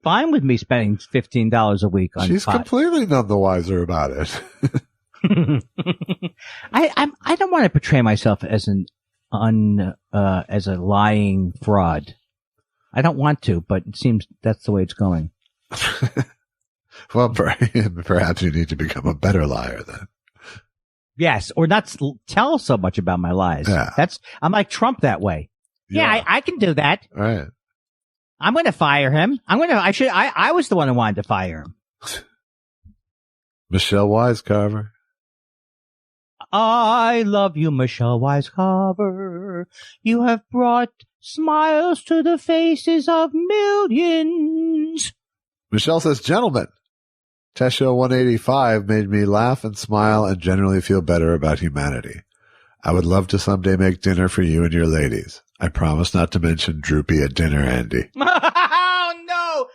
fine with me spending $15 a week on She's pot. completely none the wiser about it. I don't want to portray myself as as a lying fraud. I don't want to, but it seems that's the way it's going. Well, perhaps you need to become a better liar then. Yes, or not tell so much about my lies. Yeah. I'm like Trump that way. Yeah, I can do that. Right. I'm going to fire him. I was the one who wanted to fire him. Michelle Wisecarver. I love you, Michelle Wisecarver. You have brought smiles to the faces of millions. Michelle says, gentlemen, Test Show 185 made me laugh and smile and generally feel better about humanity. I would love to someday make dinner for you and your ladies. I promise not to mention Droopy at dinner, Andy. Oh, no.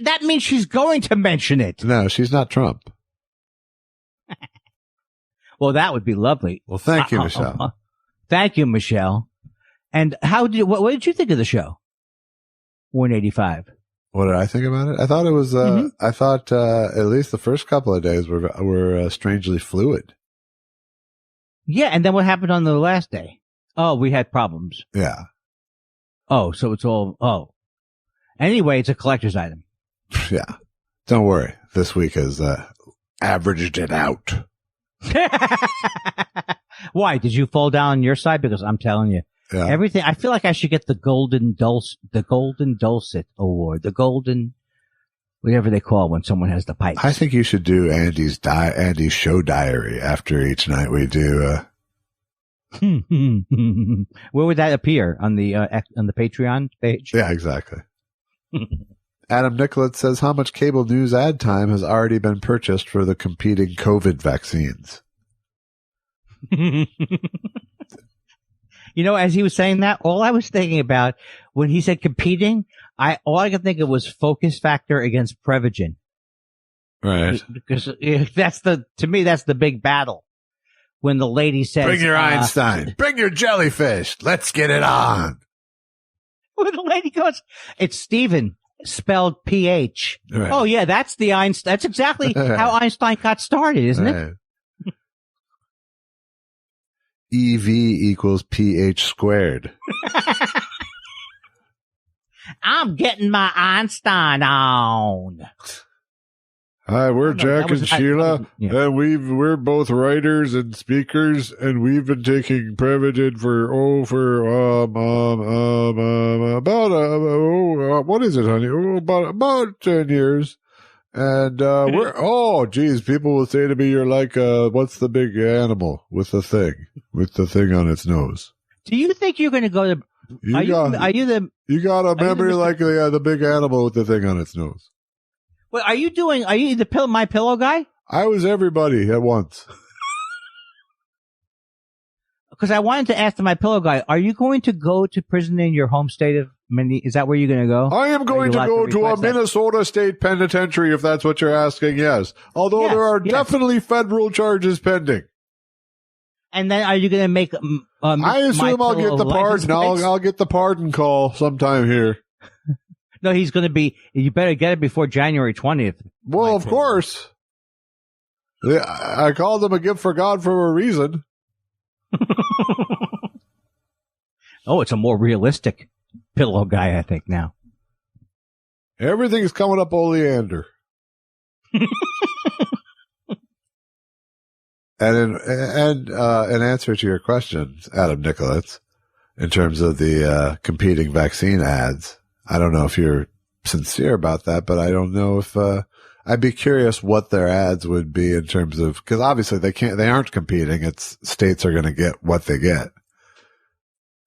That means she's going to mention it. No, she's not Trump. Well, that would be lovely. Well, thank you, Michelle. Thank you, Michelle. And what did you think of the show? 185. What did I think about it? I thought it was, I thought, at least the first couple of days were strangely fluid. Yeah. And then what happened on the last day? Oh, we had problems. Yeah. Oh, so it's all, anyway, it's a collector's item. Yeah. Don't worry. This week has, averaged it out. Why? Did you fall down on your side? Because I'm telling you, everything. I feel like I should get the golden dulcet award, the golden, whatever they call it when someone has the pipes. I think you should do Andy's show diary after each night we do. Where would that appear on the Patreon page? Yeah, exactly. Adam Nicollet says, how much cable news ad time has already been purchased for the competing COVID vaccines? As he was saying that, all I was thinking about when he said competing, all I could think of was Focus Factor against Prevagen. Right. Because to me, that's the big battle. When the lady says, bring your Einstein, bring your jellyfish, let's get it on. When the lady goes, it's Steven. Spelled PH. Right. Oh yeah, that's the Einstein. That's exactly how Einstein got started, isn't it? EV equals pH squared. I'm getting my Einstein on. Hi, we're Jack and Sheila, and we're both writers and speakers, and we've been taking Prevagen for about what is it, honey? About 10 years, and people will say to me, "You're like what's the big animal with the thing on its nose?" Do you think you're going to go to? You got a memory like the big animal with the thing on its nose. Wait, are you the My Pillow guy? I was everybody at once. Because I wanted to ask the My Pillow guy, are you going to go to prison in your home state of Minnesota? Is that where you're going to go? I am going to go to a Minnesota state penitentiary, if that's what you're asking, yes. Although there are definitely federal charges pending. And then are you going to make I assume I'll get the pardon. I'll get the pardon call sometime here. No, he's going to be, you better get it before January 20th. Well, of course. I called them a gift for God for a reason. Oh, it's a more realistic pillow guy, I think, now. Everything's coming up oleander. And in answer to your question, Adam Nicolitz, in terms of the competing vaccine ads, I don't know if you're sincere about that, but I don't know if I'd be curious what their ads would be in terms of, because obviously they aren't competing. It's states are going to get what they get.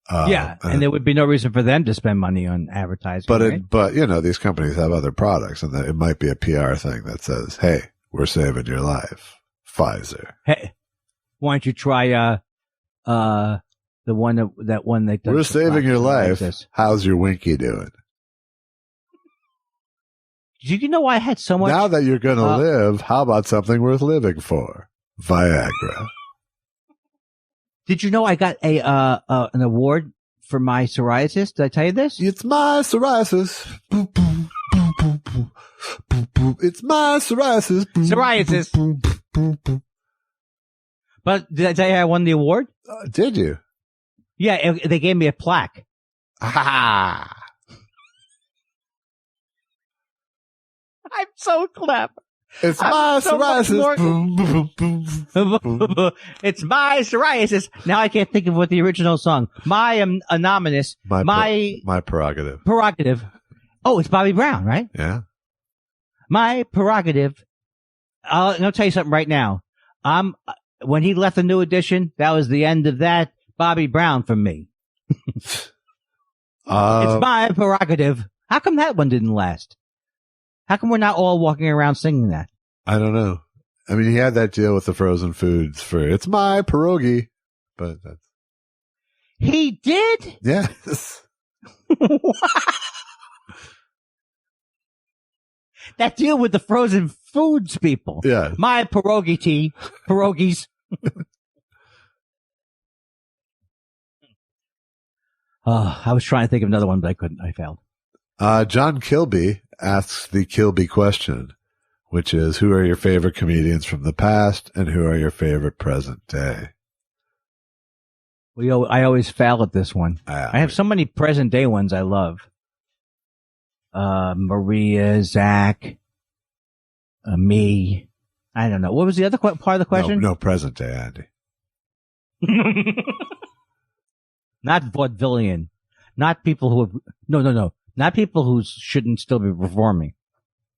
And there would be no reason for them to spend money on advertising. But you know, these companies have other products, and it might be a PR thing that says, "Hey, we're saving your life." Pfizer. Hey, why don't you try the one that we're saving your life. How's your winky doing? Did you know I had so much? Now that you're going to live, how about something worth living for? Viagra. Did you know I got an award for my psoriasis? Did I tell you this? It's my psoriasis. Boop, boop, boop, boop, boop, boop, boop. It's my psoriasis. Boop, psoriasis. Boop, boop, boop, boop. But did I tell you I won the award? Did you? Yeah, they gave me a plaque. Ah. I'm so clever. It's my psoriasis. Boom, boom, boom, boom. It's my psoriasis. Now I can't think of what the original song. My anonymous. My prerogative. Prerogative. Oh, it's Bobby Brown, right? Yeah. My prerogative. I'll tell you something right now. When he left the New Edition, that was the end of that Bobby Brown for me. It's my prerogative. How come that one didn't last? How come we're not all walking around singing that? I don't know. I mean, he had that deal with the frozen foods for "It's my pierogi," but that's... He did? Yes. That deal with the frozen foods people. Yeah. My pierogies. I was trying to think of another one, but I couldn't. I failed. John Kilby asks the Kilby question, which is, who are your favorite comedians from the past and who are your favorite present day? I always fail at this one. I have so many present day ones I love. Maria, Zach, me. I don't know. What was the other part of the question? No present day, Andy. Not vaudevillian. Not people who have... No. Not people who shouldn't still be performing.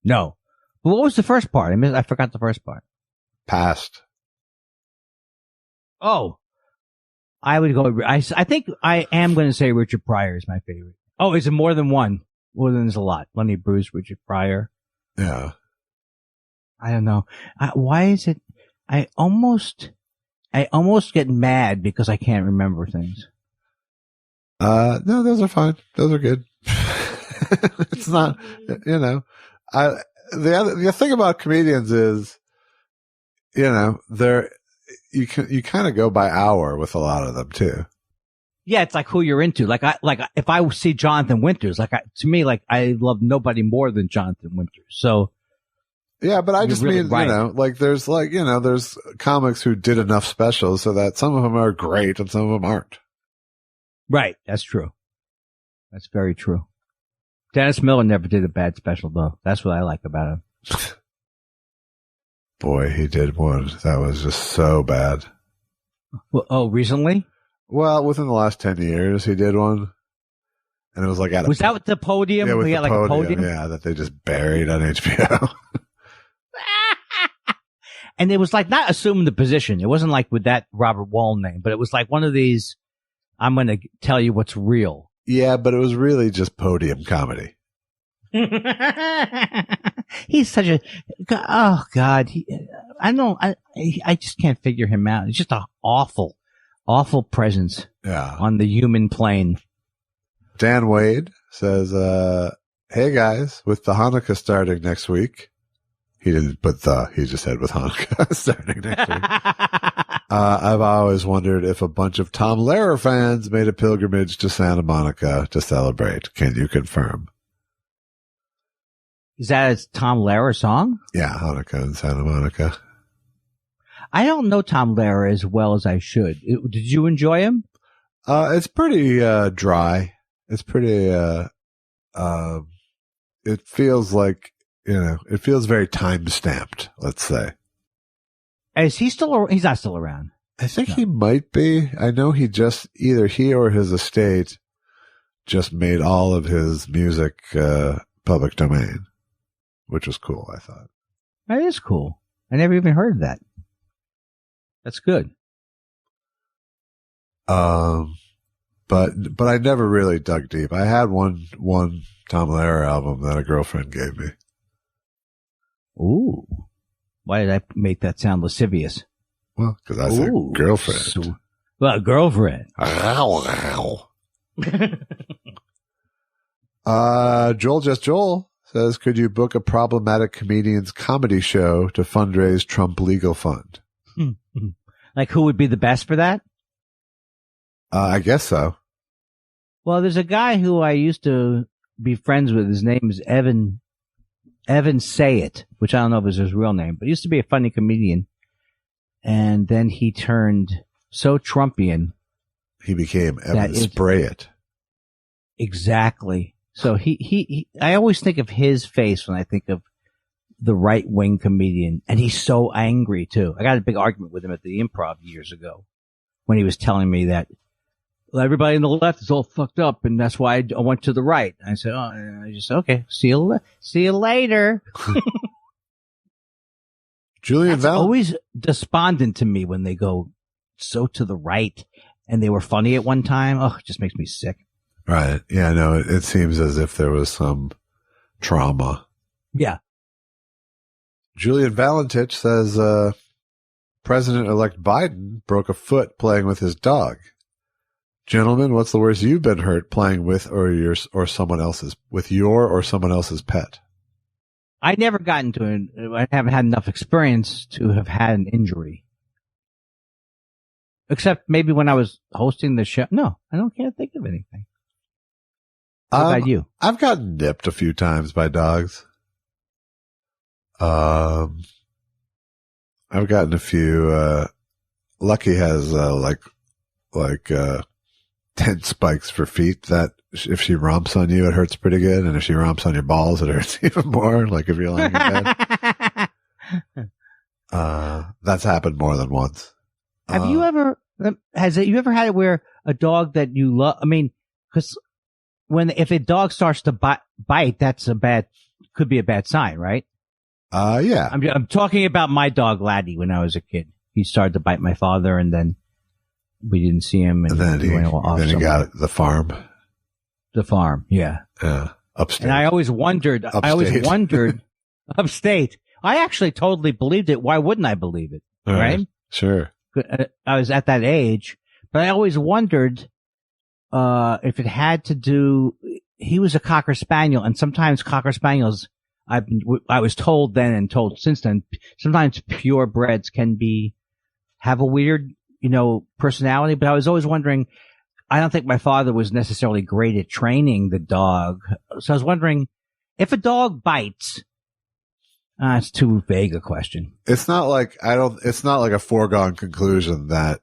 No. But what was the first part? I forgot the first part. Past. Oh. I would go... I think I am going to say Richard Pryor is my favorite. Oh, is it more than one? More than there's a lot. Lenny Bruce, Richard Pryor. Yeah. I don't know. Why is it... I almost get mad because I can't remember things. No, those are fine. Those are good. It's not, you know, the thing about comedians is, you know, you kind of go by hour with a lot of them too. Yeah. It's like who you're into. If I see Jonathan Winters, to me, I love nobody more than Jonathan Winters. So. Yeah, but I just mean, right. You know, there's comics who did enough specials so that some of them are great and some of them aren't. Right. That's true. That's very true. Dennis Miller never did a bad special, though. That's what I like about him. Boy, he did one that was just so bad. Well, recently? Well, within the last 10 years, he did one. And it was like was that with the podium? Yeah, with the podium, a podium? Yeah, that they just buried on HBO. And it was not assuming the position. It wasn't like with that Robert Wall name, but it was like one of these, I'm going to tell you what's real. Yeah, but it was really just podium comedy. He's such a, oh God. I just can't figure him out. He's just an awful, awful presence on the human plane. Dan Wade says, hey guys, with the Hanukkah starting next week. He didn't put he just said with Hanukkah starting next week. I've always wondered if a bunch of Tom Lehrer fans made a pilgrimage to Santa Monica to celebrate. Can you confirm? Is that a Tom Lehrer song? Yeah, Hanukkah in Santa Monica. I don't know Tom Lehrer as well as I should. Did you enjoy him? It's pretty dry. It's pretty it feels like, it feels very time-stamped, let's say. Is he still, he's not still around. I think he might be. I know either he or his estate just made all of his music public domain, which was cool, I thought. That is cool. I never even heard of that. That's good. But I never really dug deep. I had one Tom Lehrer album that a girlfriend gave me. Ooh. Why did I make that sound lascivious? Well, because I said girlfriend. Girlfriend. Joel says, could you book a problematic comedian's comedy show to fundraise Trump legal fund? Like who would be the best for that? I guess so. Well, there's a guy who I used to be friends with. His name is Evan Say It, which I don't know if it's his real name, but he used to be a funny comedian. And then he turned so Trumpian. He became Evan Spray It. Exactly. So I always think of his face when I think of the right-wing comedian. And he's so angry too. I got a big argument with him at the Improv years ago when he was telling me that everybody on the left is all fucked up, and that's why I went to the right. I said, okay, see you later. Julian Val always despondent to me when they go so to the right, and they were funny at one time. Oh, it just makes me sick. Right. Yeah, no, it seems as if there was some trauma. Yeah. Julian Valentich says, President-elect Biden broke a foot playing with his dog. Gentlemen, what's the worst you've been hurt playing with or someone else's pet? I never got into it. I haven't had enough experience to have had an injury. Except maybe when I was hosting the show. No, can't think of anything. How about you? I've gotten nipped a few times by dogs. I've gotten a few, Lucky has, like 10 spikes for feet that if she romps on you, it hurts pretty good. And if she romps on your balls, it hurts even more. Like if you're lying in bed. That's happened more than once. Have you ever had it where a dog that you love, cause if a dog starts to bite, could be a bad sign, right? Yeah. I'm talking about my dog Laddie when I was a kid. He started to bite my father and then we didn't see him. And then he got the farm. The farm. Yeah. Upstate. And I always wondered, upstate. I actually totally believed it. Why wouldn't I believe it? Right? Sure. I was at that age, but I always wondered, if it had to do, he was a Cocker Spaniel, and sometimes Cocker Spaniels, I was told then and told since then, sometimes purebreds can have a weird, personality, but I was always wondering, I don't think my father was necessarily great at training the dog. So I was wondering if a dog bites, it's too vague a question. It's not like a foregone conclusion that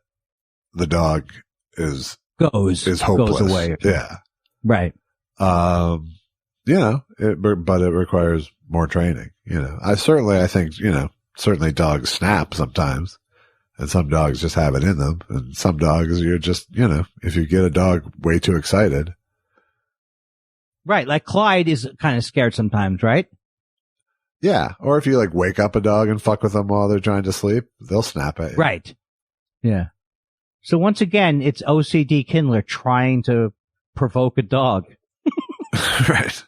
the dog is hopeless. Goes away. Yeah. Right. But it requires more training. I think, certainly dogs snap sometimes, and some dogs just have it in them, and some dogs you're just, if you get a dog way too excited. Right. Like Clyde is kind of scared sometimes, right? Yeah. Or if you wake up a dog and fuck with them while they're trying to sleep, they'll snap at you. Right. Yeah. So once again, it's OCD Kindler trying to provoke a dog. Right.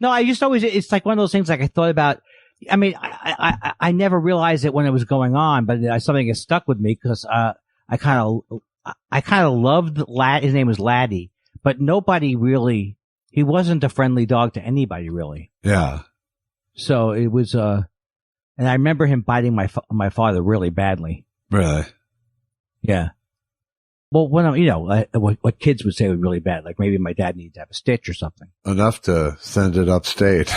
No, I used to always, it's like one of those things like I thought about. I mean, I never realized it when it was going on, but something has stuck with me because, I kind of loved his name was Laddie, but nobody really, he wasn't a friendly dog to anybody really. Yeah. So it was, and I remember him biting my father really badly. Really? Yeah. Well, what kids would say was really bad, like maybe my dad needed to have a stitch or something. Enough to send it upstate.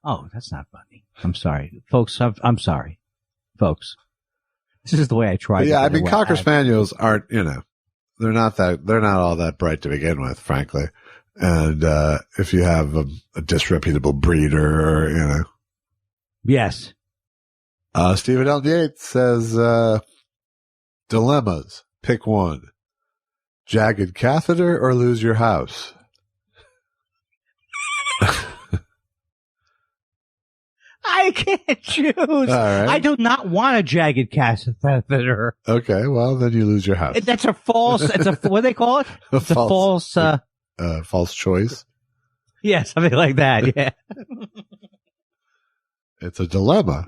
Oh, that's not funny. I'm sorry, folks. I'm sorry, folks. This is the way I try. Yeah, I mean, Cocker Spaniels aren't, they're not all that bright to begin with, frankly. And, if you have a disreputable breeder or, Yes. Stephen L. Yates says, dilemmas. Pick one. Jagged catheter or lose your house? I can't choose. All right. I do not want a jagged catheter. Okay, well, then you lose your house. That's a false, what do they call it? It's a false false choice. Yeah, something like that, yeah. It's a dilemma.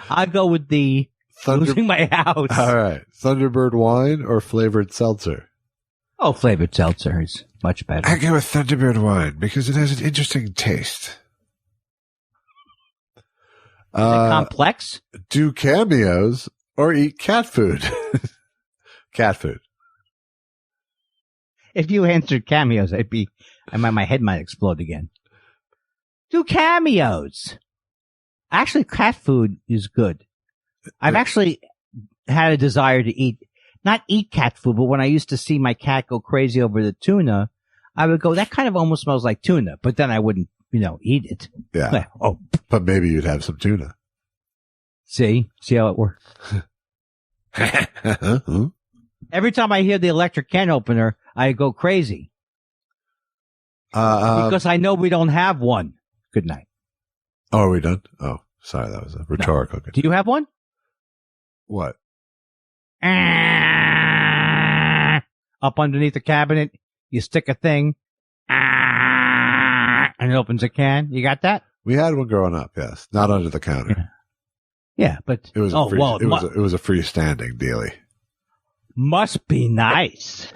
I go with the losing my house. All right. Thunderbird wine or flavored seltzer? Oh, flavored seltzer is much better. I go with Thunderbird wine because it has an interesting taste. Is it complex? Do cameos or eat cat food? Cat food. If you answered cameos, my head might explode again. Do cameos. Actually, cat food is good. I've actually had a desire to not eat cat food, but when I used to see my cat go crazy over the tuna, I would go, that kind of almost smells like tuna, but then I wouldn't, eat it. Yeah. Like, oh. But maybe you'd have some tuna. See how it works. Every time I hear the electric can opener, I go crazy. Because I know we don't have one. Good night. Oh, are we done? Oh, sorry. That was a rhetorical. No. Do you have one? What? Up underneath the cabinet, you stick a thing, and it opens a can. You got that? We had one growing up, yes. Not under the counter. Yeah, but it was it was a freestanding dealie. Must be nice.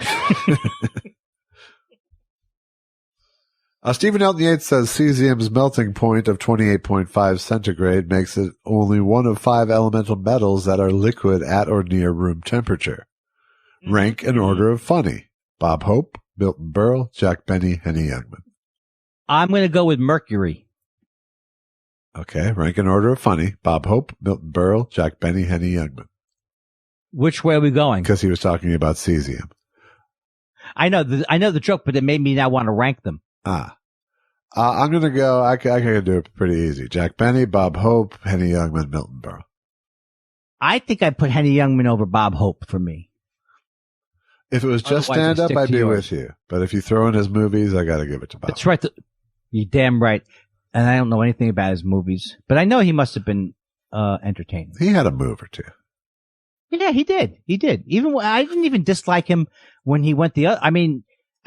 Stephen Elton Yates says cesium's melting point of 28.5 centigrade makes it only one of 5 elemental metals that are liquid at or near room temperature. Rank in order of funny. Bob Hope, Milton Berle, Jack Benny, Henny Youngman. I'm going to go with mercury. Okay, rank in order of funny. Bob Hope, Milton Berle, Jack Benny, Henny Youngman. Which way are we going? Because he was talking about cesium. I know the joke, but it made me now want to rank them. I'm going to go, I can do it pretty easy. Jack Benny, Bob Hope, Henny Youngman, Milton Berle. I think I put Henny Youngman over Bob Hope for me. If it was just stand-up, I'd be with you. But if you throw in his movies, I got to give it to Bob. That's right. You're damn right. And I don't know anything about his movies, but I know he must have been entertaining. He had a move or two. Yeah, he did. Even I didn't even dislike him when he went I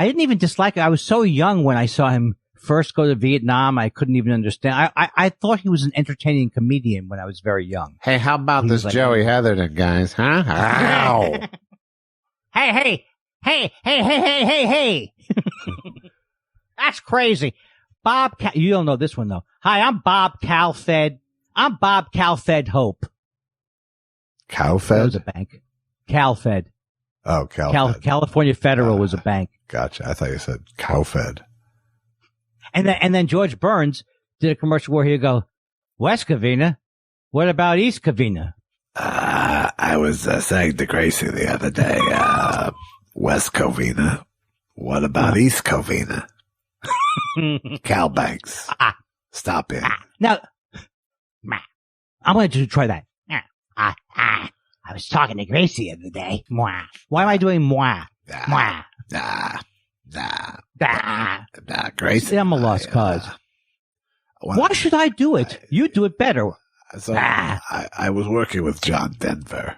didn't even dislike it. I was so young when I saw him first go to Vietnam. I couldn't even understand. I thought he was an entertaining comedian when I was very young. Hey, how about this Joey Heatherton, guys? Huh? Ow. Hey. That's crazy. You don't know this one though. Hi, I'm Bob Calfed. I'm Bob Calfed Hope. Cowfed? That was a bank. Calfed. Oh, Calfed. California Federal was a bank. Gotcha. I thought you said Cowfed. And then George Burns did a commercial where he'd go, West Covina, what about East Covina? I was saying to Gracie the other day, West Covina. What about East Covina? Cal Banks. Stop it. Now, I'm going to try that. I was talking to Gracie the other day. Why am I doing moi? Gracie. I'm a lost cause. Why should I do it? You do it better. So I was working with John Denver.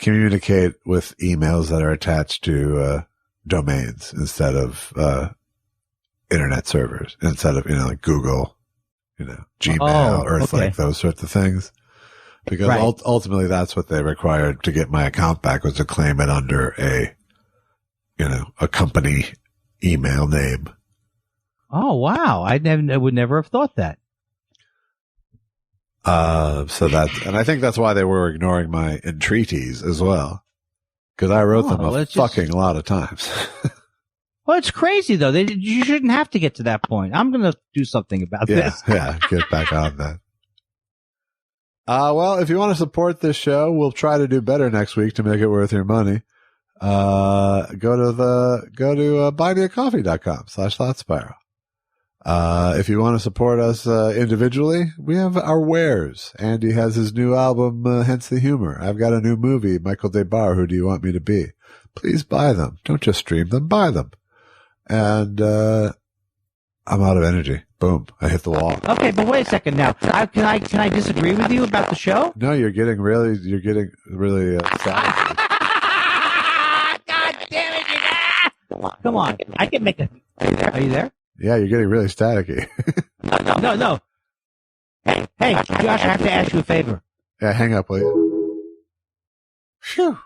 communicate with emails that are attached to domains instead of internet servers, instead of, like Google, Gmail, Earthlink, those sorts of things. Because ultimately that's what they required to get my account back, was to claim it under a company email name. Oh, wow. I would never have thought that. And I think that's why they were ignoring my entreaties as well. Because I wrote them a lot of times. Well, it's crazy though. You shouldn't have to get to that point. I'm going to do something about this. Yeah, get back on that. Well, if you want to support this show, we'll try to do better next week to make it worth your money. Go to buymeacoffee.com/thoughtspiral. If you want to support us individually, we have our wares. Andy has his new album, Hence the Humor. I've got a new movie, Michael DeBar, Who Do You Want Me to Be? Please buy them. Don't just stream them, buy them. And I'm out of energy. Boom. I hit the wall. Okay, but wait a second now. Can I disagree with you about the show? No, you're getting really sad. God damn it. Come on. I can make it. Are you there? Yeah, you're getting really staticky. No. Hey, Josh, I have to ask you a favor. Yeah, hang up, will you? Phew.